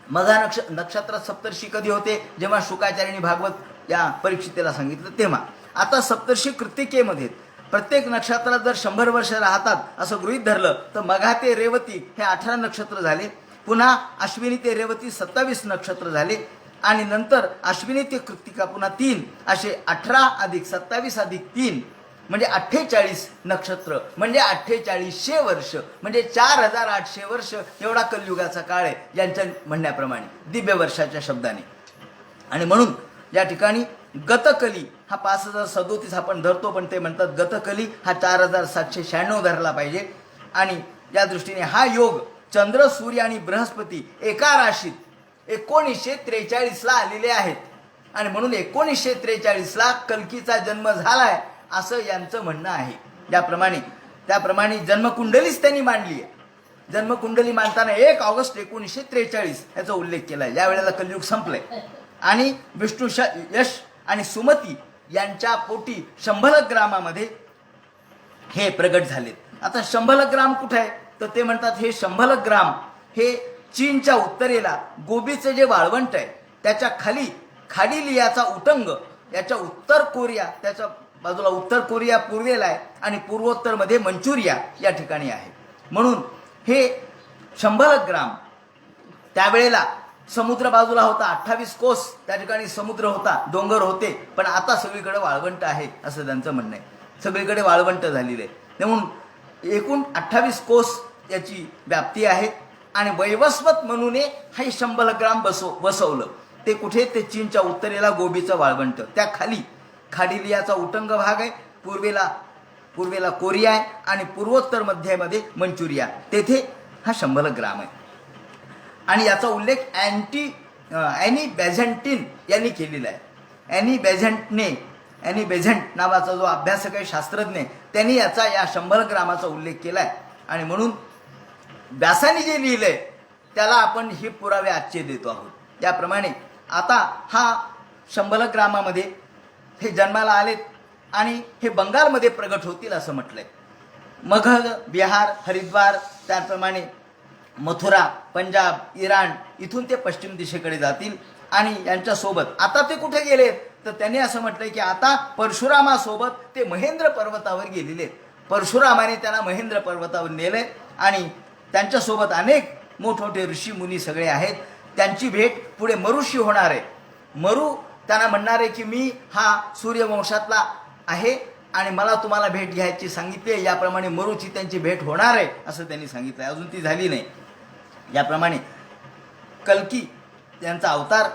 मघ नक्षत्रात सप्तर्षी कधी होते? जेव्हा शुकाचार्यांनी भागवत या परीक्षितेला सांगितलं तेव्हा. आता सप्तर्षी कृत्तिकेमध्ये प्रत्येक नक्षत्रात जर 100 वर्ष राहतात असं गृहीत धरलं तर मघा ते रेवती हे 18 नक्षत्र झाले. पुन्हा अश्विनी ते रेवती 27 नक्षत्र झाले. आणि नंतर अश्विनी ते कृत्तिका पुन्हा 3, असे 18 अधिक 27 अधिक 3 म्हणजे 48 नक्षत्र, म्हणजे 4800 वर्ष, म्हणजे 4800 वर्ष एवढा कलियुगाचा काळ आहे यांच्या म्हणण्याप्रमाणे, दिव्य वर्षाच्या शब्दाने. आणि म्हणून या ठिकाणी गतकली हा 5037 आपण धरतो, पण ते म्हणतात गतकली हा 4796 धरला पाहिजे. आणि या दृष्टीने हा योग चंद्र, सूर्य आणि बृहस्पती एका राशीत 1943ला आलेले आहेत. आणि म्हणून 1943ला कल्कीचा जन्म झालाय असं यांचं म्हणणं आहे. त्याप्रमाणे जन्मकुंडलीच त्यांनी मांडली आहे. जन्मकुंडली मांडताना 1 ऑगस्ट 1943 याचा उल्लेख केला आहे. या वेळेला कलियुग संपलंय. आणि विष्णू यश आणि सुमती यांच्या पोटी शंभलक ग्रामामध्ये हे प्रगट झालेत. आता शंभलक ग्राम कुठे आहे? तर ते म्हणतात हे शंभलक ग्राम हे चीनच्या उत्तरेला गोबीचे जे वाळवंट आहे त्याच्या खाली खाडीलियाचा उटंग, याच्या उत्तर कोरिया, त्याच्या बाजूला उत्तर कोरिया पूर्वेला आहे आणि पूर्वोत्तरमध्ये मंचुरिया या ठिकाणी आहे. म्हणून हे शंभलक ग्राम त्यावेळेला समुद्र बाजूला होता, 28 कोस त्या ठिकाणी समुद्र होता, डोंगर होते, पण आता सगळीकडे वाळवंट आहे असं त्यांचं म्हणणं आहे. सगळीकडे वाळवंट झालेले आहे. म्हणून एकूण 28 कोस याची व्याप्ती आहे. आणि वैवस्वत म्हणून हे शंभलक ग्राम बसवलं. ते कुठे? ते चीनच्या उत्तरेला गोबीचं वाळवंट, त्या खाली खाडीलियाचा उटंग भाग आहे, पूर्वेला कोरिया आहे आणि पूर्वोत्तर मध्ये मंचुरिया, तेथे हा शंभलक ग्राम आहे. आणि याचा उल्लेख ॲनी बेझंटिन यांनी केलेला आहे. ॲनी बेझंट नावाचा जो अभ्यासक आहे, शास्त्रज्ञ, त्यांनी या शंभलक ग्रामाचा उल्लेख केला आहे. आणि म्हणून व्यासाने जे लिहिलंय त्याला आपण हे पुरावे आजचे देतो आहोत. त्याप्रमाणे आता हा शंभलक ग्रामामध्ये हे जन्माला आलेत आणि हे बंगालमध्ये प्रगट होतील असं म्हटलंय. मगध, बिहार, हरिद्वार, त्याप्रमाणे मथुरा, पंजाब, इराण, इथून ते पश्चिम दिशेकडे जातील. आणि यांच्यासोबत आता ते कुठे गेलेत? तर त्यांनी असं म्हटलंय की आता परशुरामासोबत ते महेंद्र पर्वतावर गेलेले. परशुरामाने त्यांना महेंद्र पर्वतावर नेले आणि त्यांच्यासोबत अनेक मोठमोठे ऋषी मुनी सगळे आहेत. त्यांची भेट पुढे मरुशी होणार आहे. मरू त्यांना म्हणणार आहे की मी हा सूर्यवंशातला आहे आणि मला तुम्हाला भेट घ्यायची सांगितली. याप्रमाणे मरूची त्यांची भेट होणार आहे असं त्यांनी सांगितलं. अजून ती झाली नाही. याप्रमाणे कल्की यांचा अवतार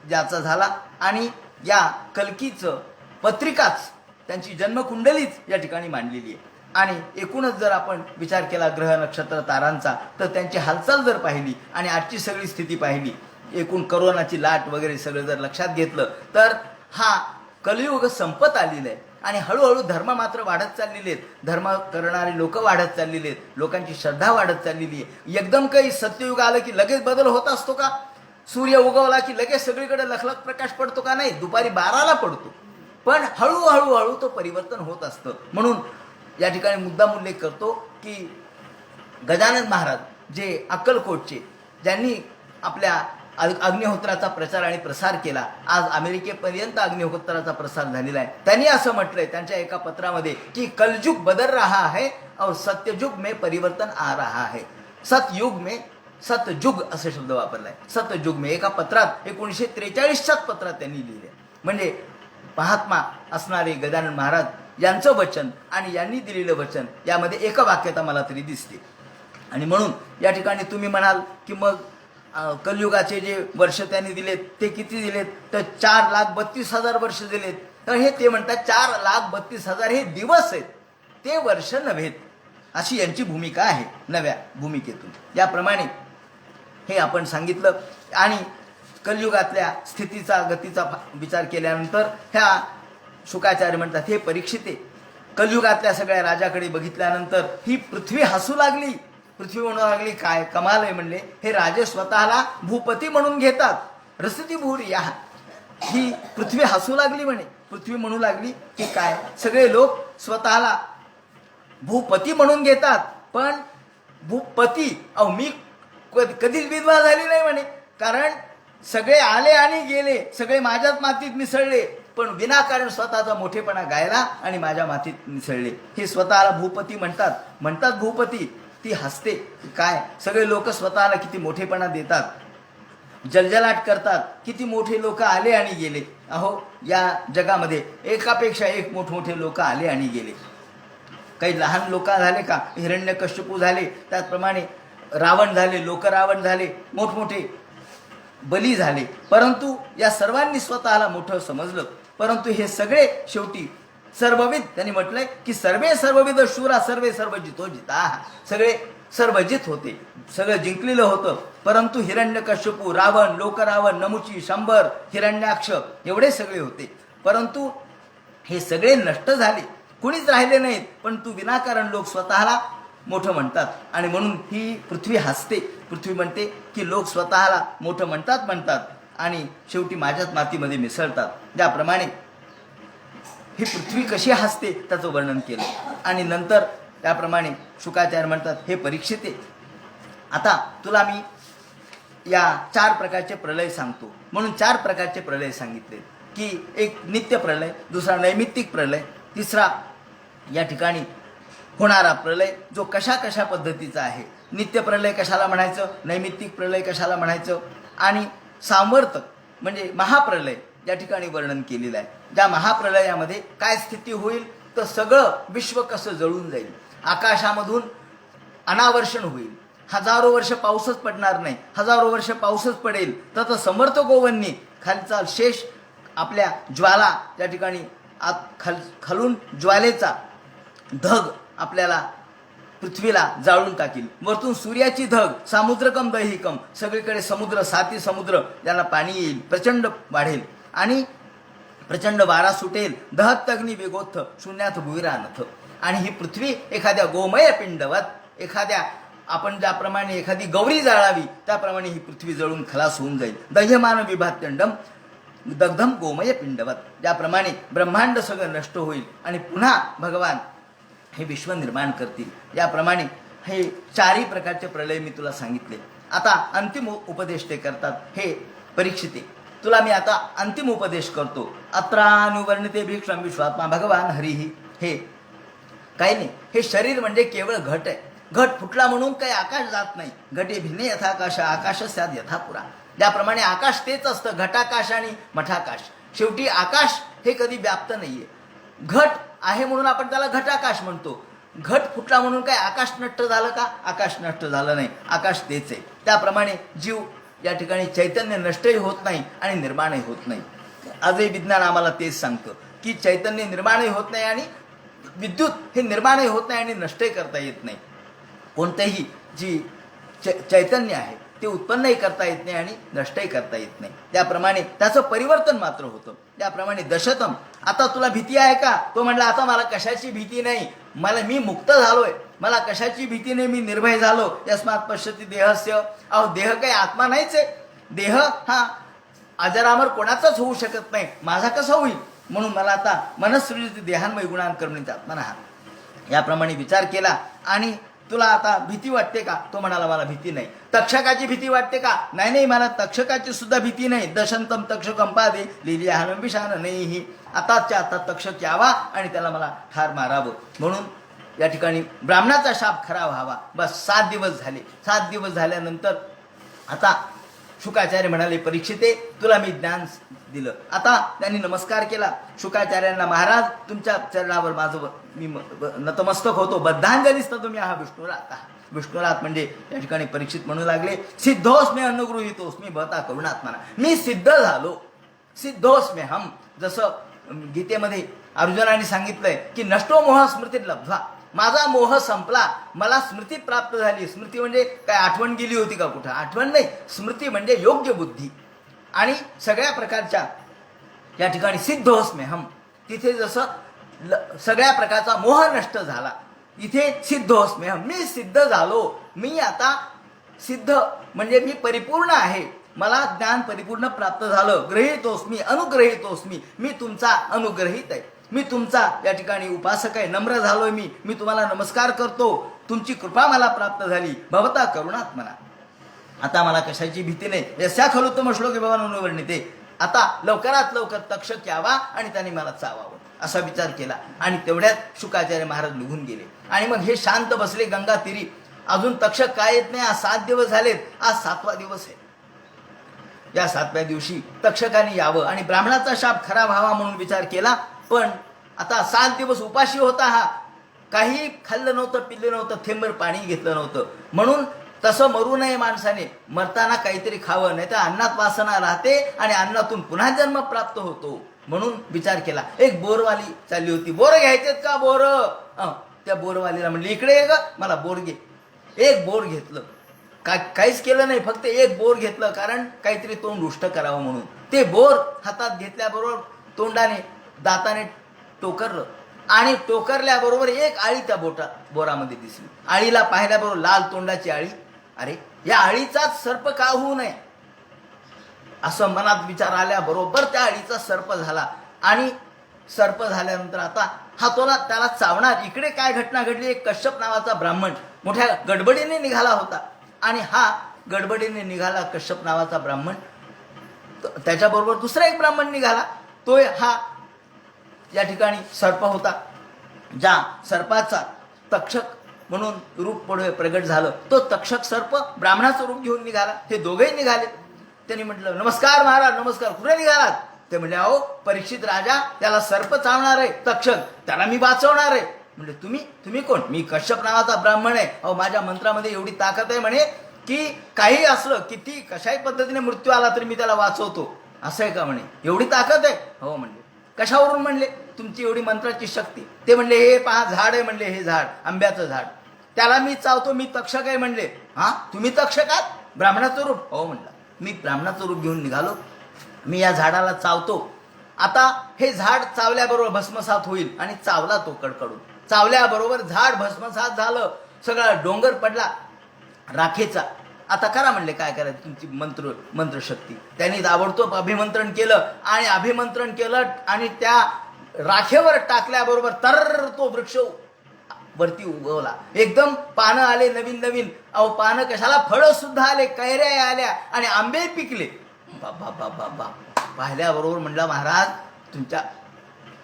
ज्याचा झाला आणि या कल्कीचं पत्रिकाच, त्यांची जन्मकुंडलीच या ठिकाणी मांडलेली आहे. आणि एकूणच जर आपण विचार केला ग्रह, नक्षत्र, तारांचा, तर त्यांची हालचाल जर पाहिली आणि आजची सगळी स्थिती पाहिली, एकूण करोनाची लाट वगैरे सगळं जर लक्षात घेतलं, तर हा कलियुग संपत आलेला आहे. आणि हळूहळू धर्म मात्र वाढत चाललेले आहेत. धर्म करणारे लोक वाढत चाललेले आहेत. लोकांची श्रद्धा वाढत चाललेली आहे. एकदम काही सत्ययुग आलं की लगेच बदल होत असतो का? सूर्य उगवला की लगेच सगळीकडे लखलख प्रकाश पडतो का? नाही, दुपारी 12ला पडतो. पण हळूहळू तो परिवर्तन होत असतं. म्हणून या ठिकाणी मुद्दाम उल्लेख करतो की गजानन महाराज जे अक्कलकोटचे, ज्यांनी आपल्या अग्निहोत्राचा प्रचार आणि प्रसार केला, आज अमेरिकेपर्यंत अग्निहोत्राचा प्रसार झालेला आहे, त्यांनी असं म्हटलंय त्यांच्या एका पत्रामध्ये की कलयुग बदल रहा है और सत्ययुग में परिवर्तन आ रहा है. सतयुग असे शब्द वापरलाय. सतयुग में एका पत्रात 1943च्याच पत्रात त्यांनी लिहिले. म्हणजे महात्मा असणारे गजानन महाराज यांचं वचन आणि यांनी दिलेलं वचन यामध्ये एक वाक्यता मला तरी दिसते. आणि म्हणून या ठिकाणी तुम्ही म्हणाल की मग कलियुगाचे जे वर्ष त्यांनी दिलेत ते किती दिलेत? तर 4,32,000 वर्ष दिलेत. तर हे ते म्हणतात 4,32,000 हे दिवस आहेत, ते वर्ष नव्हेत, अशी यांची भूमिका आहे नव्या भूमिकेतून. याप्रमाणे हे आपण सांगितलं आणि कलियुगातल्या स्थितीचा गतीचा विचार केल्यानंतर ह्या शुकाचार्य म्हणतात, हे परीक्षिते, कलियुगातल्या सगळ्या राजाकडे बघितल्यानंतर ही पृथ्वी हसू लागली. पृथ्वी म्हणू लागली, काय कमाल आहे म्हणले, हे राजे स्वतःला भूपती म्हणून घेतात. रसती भूरी या, ही पृथ्वी हसू लागली म्हणे. पृथ्वी म्हणू लागली की काय, सगळे लोक स्वतःला भूपती म्हणून घेतात, पण भूपती अहो मी कधीच विधवा झाली नाही म्हणे. कारण सगळे आले आणि गेले, सगळे माझ्याच मातीत मिसळले, पण विनाकारण स्वतःचा मोठेपणा गायला आणि माझ्या मातीत मिसळले. हे स्वतःला भूपती म्हणतात भूपती. ती हसते, काय सगळे लोक स्वतःला किती मोठेपणा देतात, जलजलाट करतात, किती मोठे लोक आले आणि गेले. अहो या जगामध्ये एकापेक्षा एक मोठमोठे लोक आले आणि गेले. काही लहान लोक झाले का, हिरण्यकश्यपू झाले, त्याचप्रमाणे रावण झाले, लोकरावण झाले, मोठमोठे बली झाले, परंतु या सर्वांनी स्वतःला मोठं समजलं. परंतु हे सगळे शेवटी सर्वविद, त्यांनी म्हटलंय की सर्वे सर्वविद शूरा सर्वे सर्वजितो जिता, सगळे सर्वजित होते, सगळं जिंकलेलं होतं. परंतु हिरण्यकश्यपू, रावण, लोकरावण, नमुची, शंभर, हिरण्याक्ष एवढे सगळे होते, परंतु हे सगळे नष्ट झाले, कुणीच राहिले नाहीत. पण तू विनाकारण लोक स्वतःला मोठं म्हणतात आणि म्हणून ही पृथ्वी हसते. पृथ्वी म्हणते की लोक स्वतःला मोठं म्हणतात आणि शेवटी माझ्याच मातीमध्ये मिसळतात. ज्याप्रमाणे ही पृथ्वी कशी हसते त्याचं वर्णन केलं. आणि नंतर त्याप्रमाणे शुकाचार्य म्हणतात, हे परीक्षिते, आता तुला मी या 4 प्रकारचे प्रलय सांगतो. म्हणून 4 प्रकारचे प्रलय सांगितले की एक नित्य प्रलय, दुसरा नैमित्तिक प्रलय, तिसरा या ठिकाणी होणारा प्रलय जो कशा कशा पद्धतीचा आहे. नित्य प्रलय कशाला म्हणायचं, नैमित्तिक प्रलय कशाला म्हणायचं, आणि सांवर्तक म्हणजे महाप्रलय या ठिकाणी वर्णन केलेलं आहे. ज्या महाप्रलयामध्ये काय स्थिती होईल, तर सगळं विश्व कसं जळून जाईल, आकाशामधून अनावर्षण होईल, हजारो वर्ष पाऊसच पडणार नाही, हजारो वर्ष पाऊसच पडेल, तर समर्थ गोवंनी खालचा शेष आपल्या ज्वाला त्या ठिकाणी खालून ज्वालेचा धग आपल्याला पृथ्वीला जाळून टाकील. वरतून सूर्याची धग, सामुद्रकम दहिकम, सगळीकडे समुद्र, 7 समुद्र ज्यांना पाणी येईल, प्रचंड वाढेल आणि प्रचंड वारा सुटेल. दहत अग्नी वेगोत्थ शून्यात भुईरानथ. आणि ही पृथ्वी एखाद्या गोमय पिंडवत, एखाद्या आपण ज्याप्रमाणे एखादी गौरी जाळावी त्याप्रमाणे ही पृथ्वी जळून खलास होऊन जाईल. दह्यमान विभात्यंडम दग्धम गोमय पिंडवत, ज्याप्रमाणे ब्रह्मांड सगळं नष्ट होईल आणि पुन्हा भगवान हे विश्व निर्माण करतील. याप्रमाणे हे 4ही प्रकारचे प्रलय मी तुला सांगितले. आता अंतिम उपदेश ते करतात, हे परीक्षिते, तुला मी आता अंतिम उपदेश करतो. अत्रानुवर्णिते भीक्षम विश्वात्मा भगवान हरिही. हे काही नाही, हे शरीर म्हणजे केवळ घट आहे. घट फुटला म्हणून काही आकाश जात नाही. घटे भिन्ने यथाकाश आकाश स्याद यथापुरा. ज्याप्रमाणे आकाश तेच असतं, घटाकाश आणि मठाकाश. शेवटी आकाश हे कधी व्याप्त नाहीये. घट आहे म्हणून आपण त्याला घटाकाश म्हणतो. घट फुटला म्हणून काय आकाश नष्ट झालं का? आकाश नष्ट झालं नाही, आकाश तेच आहे. त्याप्रमाणे जीव या ठिकाणी चैतन्य नष्टही होत नाही आणि निर्माणही होत नाही. आजही विज्ञान आम्हाला तेच सांगतं की चैतन्य निर्माणही होत नाही आणि विद्युत हे निर्माणही होत नाही आणि नष्टही करता येत नाही. कोणतंही जी चैतन्य आहे ते उत्पन्नही करता येत नाही आणि नष्टही करता येत नाही. त्याप्रमाणे त्याचं परिवर्तन मात्र होतं. त्याप्रमाणे दशतम, आता तुला भीती आहे का? तो म्हणला, आता मला कशाची भीती नाही, मी मुक्त झालोय, मला कशाची भीती नाही, मी निर्भय झालो. यस्मात पश्यती देहस्य. अहो देह काही आत्मा नाहीच आहे. देह हा अजरामर कोणाचाच होऊ शकत नाही, माझा कसा होईल? म्हणून मला आता मनस्सृजती देहान्मय गुणान कर्मणीत आत्मनः याप्रमाणे विचार केला. आणि तुला आता भीती वाटते का? तो म्हणाला, मला भीती नाही. तक्षकाची भीती वाटते का? नाही, मला तक्षकाची सुद्धा भीती नाही. दशंतम तक्षकम पादे लिलियाहनम विषान नाही. आताच्या आता तक्षक यावा आणि त्याला मला ठार मारावं. म्हणून या ठिकाणी ब्राह्मणाचा शाप खरा व्हावा. बस 7 दिवस झाले. 7 दिवस झाल्यानंतर आता शुकाचार्य म्हणाले, परीक्षिते, तुला मी ज्ञान दिलं. आता त्यांनी नमस्कार केला शुकाचार्यांना. महाराज, तुमच्या चरणावर माझं मी नतमस्तक होतो. बद्धांजलीस्त तुम्ही हा विष्णुरात. विष्णुरात म्हणजे या ठिकाणी परीक्षित म्हणू लागले, सिद्धोस्मे अनुगृहीतोस्मी भवता करुणात्मना. मी सिद्ध झालो. सिद्धोस्मे हम. जसं गीतेमध्ये अर्जुनाने सांगितलंय की नष्टो मोह स्मृती लब्ध्वा. माझा मोह संपला, मला स्मृती प्राप्त झाली. स्मृती म्हणजे काय, आठवण गेली होती का कुठं? आठवण नाही, स्मृती म्हणजे योग्य बुद्धी. आणि सगळ्या प्रकारच्या या ठिकाणी सिद्धोस्म्यहम, तिथे जसं सगळ्या प्रकारचा मोह नष्ट झाला, इथे सिद्धोस्म्यहम, मी सिद्ध झालो. मी आता सिद्ध म्हणजे मी परिपूर्ण आहे, मला ज्ञान परिपूर्ण प्राप्त झालं. ग्रहीतोस्मी, अनुग्रहीतोस्मी, मी तुमचा अनुग्रहित आहे, मी तुमचा या ठिकाणी उपासक आहे, नम्र झालोय मी तुम्हाला नमस्कार करतो, तुमची कृपा मला प्राप्त झाली. भवता करुणात्मना, आता मला कशाची भीती नाही. यस्या खलुत्तम श्लोके भवान वर्णिते, आता लवकरात लवकर तक्षक यावा आणि त्याने मला चावावं असा विचार केला. आणि तेवढ्यात शुकाचार्य महाराज निघून गेले. आणि मग हे शांत बसले गंगा तीरी. अजून तक्षक काय येत नाही. आज 7 दिवस झालेत, आज 7वा दिवस आहे. या 7व्या दिवशी तक्षकाने यावं आणि ब्राह्मणाचा शाप खरा व्हावा म्हणून विचार केला. पण आता 7 दिवस उपाशी होता हा, काही खाल्लं नव्हतं, पिल्लं नव्हतं, थेंबर पाणी घेतलं नव्हतं. म्हणून तसं मरू नये माणसाने, मरताना काहीतरी खावं, नाही तर अन्नात वासना राहते आणि अन्नातून पुन्हा जन्म प्राप्त होतो. म्हणून विचार केला. एक बोरवाली चालली होती, बोर घ्यायचेत का बोर? त्या बोरवालीला म्हणली इकडे ये ग, मला बोर घे. एक बोर घेतलं, काहीच केलं नाही, फक्त एक बोर घेतलं, कारण काहीतरी तोंड रुष्ट करावं म्हणून. ते बोर हातात घेतल्याबरोबर तोंडाने दाताने टोकरलं आणि टोकरल्याबरोबर एक आळी त्या बोरामध्ये दिसली. आळीला पाहिल्याबरोबर लाल तोंडाची आळी, अरे या आळीचाच सर्प का होऊ नये असं मनात विचार आल्याबरोबर त्या आळीचा सर्प झाला. आणि सर्प झाल्यानंतर आता हा त्याला चावणार. इकडे काय घटना घडली, एक कश्यप नावाचा ब्राह्मण मोठ्या गडबडीने निघाला होता. आणि हा गडबडीने निघाला कश्यप नावाचा ब्राह्मण, त्याच्याबरोबर दुसरा एक ब्राह्मण निघाला. तो हा या ठिकाणी सर्प होता. ज्या सर्पाचा तक्षक म्हणून रूप पुढे प्रगट झालं, तो तक्षक सर्प ब्राह्मणाचं रूप घेऊन निघाला. हे दोघेही निघाले. त्यांनी म्हटलं नमस्कार महाराज, नमस्कार. कुठे निघालात? ते म्हणले अहो परीक्षित राजा, त्याला सर्प चावणार आहे तक्षक, त्याला मी वाचवणार आहे. म्हणजे तुम्ही कोण? मी कश्यप नावाचा ब्राह्मण आहे. अहो माझ्या मंत्रामध्ये एवढी ताकद आहे म्हणे की काही असलं, किती कशाही पद्धतीने मृत्यू आला तरी मी त्याला वाचवतो. असं आहे का म्हणे? एवढी ताकद आहे? हो म्हणले. कशावरून म्हणले तुमची एवढी मंत्राची शक्ती? ते म्हणले हे पहा झाड आहे म्हणले, हे झाड आंब्याचं झाड, त्याला मी चावतो, मी तक्षक आहे म्हणले. हा तुम्ही तक्षक आहात? ब्राह्मणाचं रूप? हो म्हणलं, मी ब्राह्मणाचं रूप घेऊन निघालो, मी या झाडाला चावतो. आता हे झाड चावल्याबरोबर भस्मसात होईल. आणि चावला तो कडकडून, चावल्याबरोबर झाड भस्मसात झालं, सगळा डोंगर पडला राखेचा. आता करा म्हणले, काय करायचं तुमची मंत्रशक्ती. त्यांनी ताबडतोब अभिमंत्रण केलं आणि अभिमंत्रण केलं आणि त्या राखेवर टाकल्याबरोबर तर तो वृक्ष वरती उगवला. एकदम पानं आले नवीन नवीन. अहो पानं कशाला, फळं सुद्धा आले, कैऱ्या आल्या आणि आंबे पिकले. बाबा बाबा बा, पाहिल्याबरोबर म्हणला महाराज तुमच्या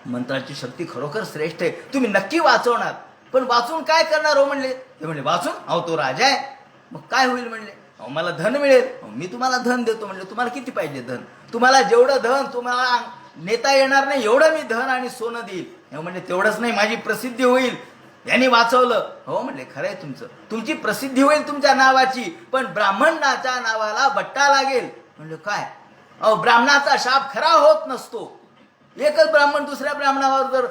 मंत्राची शक्ती खरोखर श्रेष्ठ आहे, तुम्ही नक्की वाचवणार. पण वाचून काय करणार हो म्हणले? ते म्हणले वाचून? अहो तो राजा आहे, मग काय होईल म्हणले? अहो मला धन मिळेल. मी तुम्हाला धन देतो म्हणले. तुम्हाला किती पाहिजे धन? तुम्हाला जेवढं धन तुम्हाला नेता येणार नाही एवढं मी धन आणि सोनं देईल. म्हणजे तेवढंच नाही, माझी प्रसिद्धी होईल. यांनी वाचवलं. हो म्हणले खरंय तुमचं, तुमची प्रसिद्धी होईल तुमच्या नावाची, पण ब्राह्मणाच्या नावाला बट्टा लागेल. म्हणले काय? अहो ब्राह्मणाचा शाप खरा होत नसतो. एकच ब्राह्मण दुसऱ्या ब्राह्मणावर जर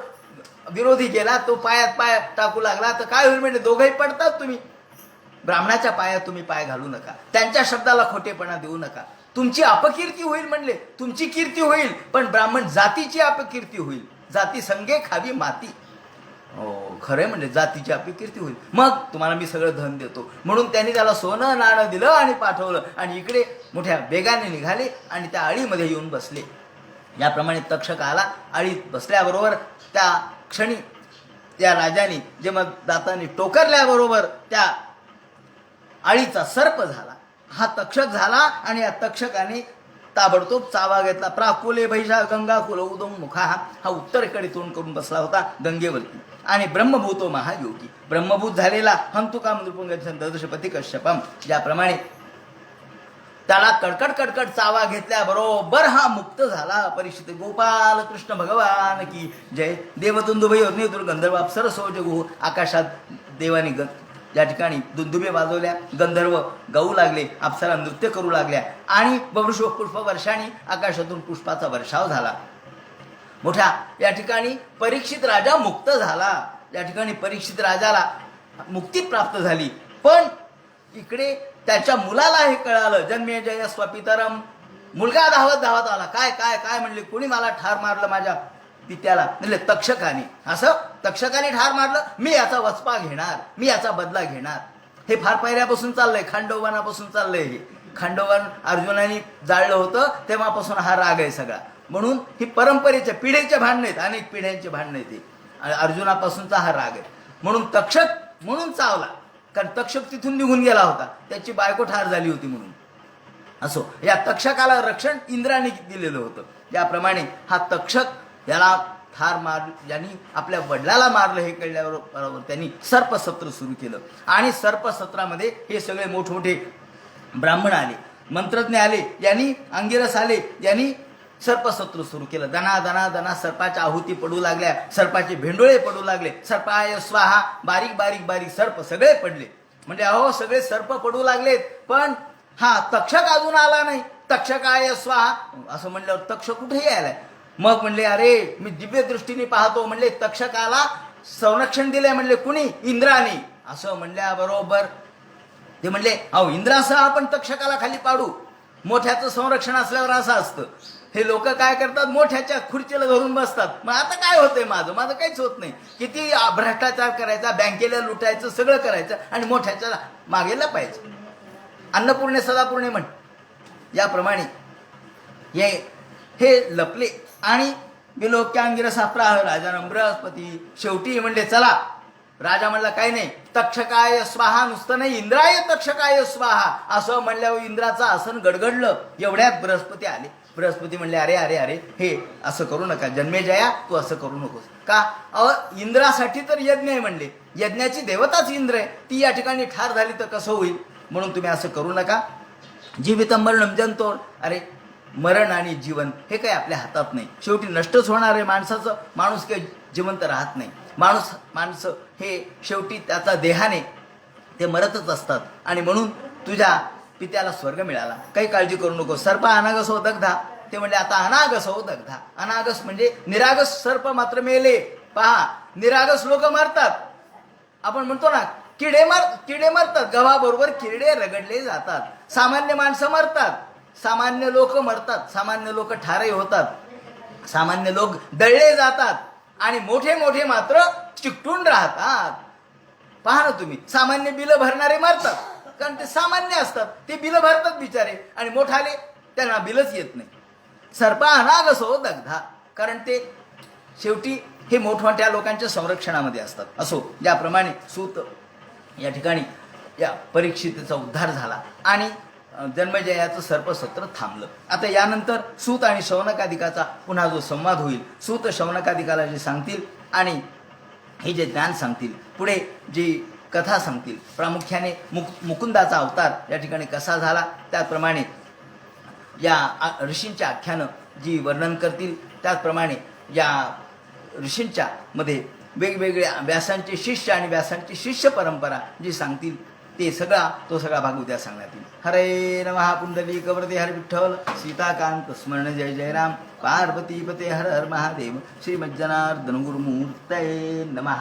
विरोधी केला, तो पायात पाय टाकू लागला तर काय होईल म्हणजे? दोघंही पडतात. तुम्ही ब्राह्मणाच्या पायात तुम्ही पाय घालू नका, त्यांच्या शब्दाला खोटेपणा देऊ नका. तुमची अपकीर्ती होईल म्हणले. तुमची कीर्ती होईल पण ब्राह्मण जातीची अपकीर्ती होईल. जाती संगे खावी माती. हो खरंय म्हणजे जातीची अपकीर्ती होईल. मग तुम्हाला मी सगळं धन देतो. म्हणून त्यांनी त्याला सोनं नाणं दिलं आणि पाठवलं. आणि इकडे मोठ्या वेगाने निघाले आणि त्या आळीमध्ये येऊन बसले. याप्रमाणे तक्षक आला. आळीत बसल्याबरोबर त्या क्षणी त्या राजाने जेव्हा दाताने टोकरल्याबरोबर त्या आळीचा सर्प झाला. हा तक्षक झाला आणि या तक्षकाने ताबडतोब चावा घेतला. प्राकुले भैषा गंगा कुल उदम मुखा, हा उत्तरेकडे तोंड करून बसला होता गंगेवरती. आणि ब्रह्मभूतो महायोगी, ब्रह्मभूत झालेला हंतुका ददशपती कश्यपम, ज्याप्रमाणे त्याला कडकड कडकड चावा घेतल्याबरोबर हा मुक्त झाला. परीक्षित गोपाल कृष्ण भगवान की जय. देवदुंदुभै गंधर्व अप्सरसो जगू. आकाशात देवाने या ठिकाणी दुंदुबे वाजवल्या, गंधर्व गाऊ लागले, अप्सरा नृत्य करू लागल्या आणि बवृष पुष्प वर्षाने आकाशातून पुष्पाचा वर्षाव झाला. मोठ्या या ठिकाणी परीक्षित राजा मुक्त झाला. या ठिकाणी परीक्षित राजाला मुक्ती प्राप्त झाली. पण इकडे त्याच्या मुलाला हे कळालं. जन्मेजय स्वपितरम. मुलगा धावत धावत आला. काय काय काय म्हणले, कोणी मला ठार मारलं माझ्या पित्याला? म्हणले तक्षकाने. असं तक्षकाने ठार मारलं? मी याचा वचपा घेणार, मी याचा बदला घेणार. हे फार पहिल्यापासून चाललंय, खांडवनापासून चाललंय. हे खांडवन अर्जुनाने जाळलं होतं तेव्हापासून हा राग आहे सगळा. म्हणून ही परंपरेच्या पिढीचे भांडण आहेत, अनेक पिढ्यांचे भांडण आहेत ते. अर्जुनापासूनचा हा राग आहे. म्हणून तक्षक म्हणून चावला, कारण तक्षक तिथून निघून गेला होता, त्याची बायको ठार झाली होती म्हणून. असो, या तक्षकाला रक्षण इंद्राने दिलेलं होतं. त्याप्रमाणे हा तक्षक याला ठार मार, ज्यांनी आपल्या वडिलाला मारलं हे कळल्यावर बरोबर त्यांनी सर्पसत्र सुरू केलं. आणि सर्पसत्रामध्ये हे सगळे मोठमोठे ब्राह्मण आले, मंत्रज्ञ आले, यांनी अंगिरस आले, यांनी सर्पसत्र सुरू केलं. दना दना दना सर्पाच्या आहुती पडू लागल्या, सर्पाचे भेंडोळे पडू लागले. सर्पाय स्वाहा. बारीक बारीक बारीक सर्प सगळे पडले. म्हणजे अहो सगळे सर्प पडू लागलेत, पण हा तक्षक अजून आला नाही. तक्षकाय स्वाहा असं म्हणल्यावर तक्षक कुठेही आलाय. मग म्हणले अरे मी दिव्य दृष्टीने पाहतो. म्हणले तक्षकाला संरक्षण दिलंय. म्हणले कुणी? इंद्राने. असं म्हणल्याबरोबर ते म्हणले अहो इंद्रासह आपण तक्षकाला खाली पाडू. मोठ्याचं संरक्षण असल्यावर असं असतं. हे लोक काय करतात, मोठ्याच्या खुर्चीला धरून बसतात. मग आता काय होतंय, माझं काहीच होत नाही. किती भ्रष्टाचार करायचा, बँकेला लुटायचं, सगळं करायचं आणि मोठ्याच्या मागे लपायचं. अन्नपूर्णे सदापूर्णे म्हण. याप्रमाणे हे लपले आणि विलोक्यांगिरसा प्राह राजानं बृहस्पती. शेवटी म्हणले चला. राजा म्हणला काही नाही, तक्षकाय स्वाहा नुसतं नाही, इंद्राय तक्षकाय स्वाहा असं म्हणल्यावर इंद्राचं आसन गडगडलं. एवढ्यात बृहस्पती आले. बृहस्पती म्हणले अरे अरे अरे हे असं करू नका, जन्मेजया तू असं करू नकोस. का? इंद्रासाठी तर यज्ञ आहे म्हणले, यज्ञाची देवताच इंद्र आहे, ती या ठिकाणी ठार झाली तर कसं होईल, म्हणून तुम्ही असं करू नका. जीवित मरणम जंतोर. अरे मरण आणि जीवन हे काही आपल्या हातात नाही, शेवटी नष्टच होणार आहे माणसाचं. माणूस काही जिवंत राहत नाही. माणसं हे शेवटी त्याचा देहाने ते मरतच असतात. आणि म्हणून तुझ्या पित्याला स्वर्ग मिळाला, काही काळजी करू नको. सर्प अनागस हो दग्धा. ते म्हणजे आता अनागस हो दग्धा. अनागस म्हणजे निरागस सर्प मात्र मेले. पहा, निरागस लोक मरतात. आपण म्हणतो ना किडे मरतात, गव्हाबरोबर किडे रगडले जातात. सामान्य माणसं मरतात, सामान्य लोक मरतात, सामान्य लोक ठारे होतात, सामान्य लोक दळले जातात आणि मोठे मोठे मात्र चिकटून राहतात. पहा ना तुम्ही, सामान्य बिलं भरणारे मरतात, कारण ते सामान्य असतात, ते बिलं भरतात बिचारे, आणि मोठाले त्यांना बिलच येत नाही. सर्पा अनागस हो दग्धा, कारण ते शेवटी हे मोठमोठ्या लोकांच्या संरक्षणामध्ये असतात. असो, ज्याप्रमाणे सूत या ठिकाणी या परीक्षितेचा उद्धार झाला आणि जन्मजयाचं सर्पसत्र थांबलं. आता यानंतर सूत आणि शौनकादिकाचा पुन्हा जो संवाद होईल, सूत शौनकादिकाला जे सांगतील आणि हे जे ज्ञान सांगतील, पुढे जी कथा सांगतील, प्रामुख्याने मुकुंदाचा अवतार या ठिकाणी कसा झाला, त्याप्रमाणे या ऋषींच्या आख्यानं जी वर्णन करतील, त्याचप्रमाणे या ऋषींच्या मध्ये वेगवेगळ्या व्यासांचे शिष्य आणि व्यासांची शिष्य परंपरा जी सांगतील, ते सगळा भाग उद्या सांगण्यात येईल. हरे नमः. पुंडलिक वरदे हर विठ्ठल. सीताकांत स्मरण जय जय राम. पार्वतीपते हर हर महादेव. श्रीमज्जनार्दन गुरुमूर्तये नमः.